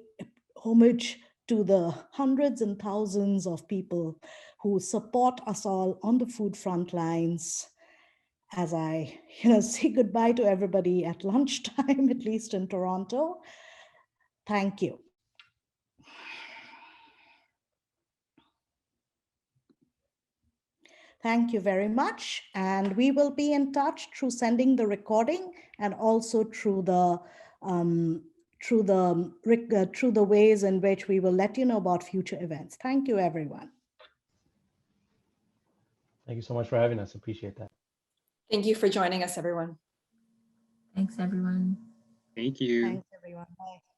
homage to the hundreds and thousands of people who support us all on the food front lines, as I say goodbye to everybody at lunchtime, at least in Toronto. Thank you. Thank you very much. And we will be in touch through sending the recording and also through the ways in which we will let you know about future events. Thank you, everyone. Thank you so much for having us. Appreciate that. Thank you for joining us, everyone. Thanks, everyone. Thank you. Thanks, everyone. Bye.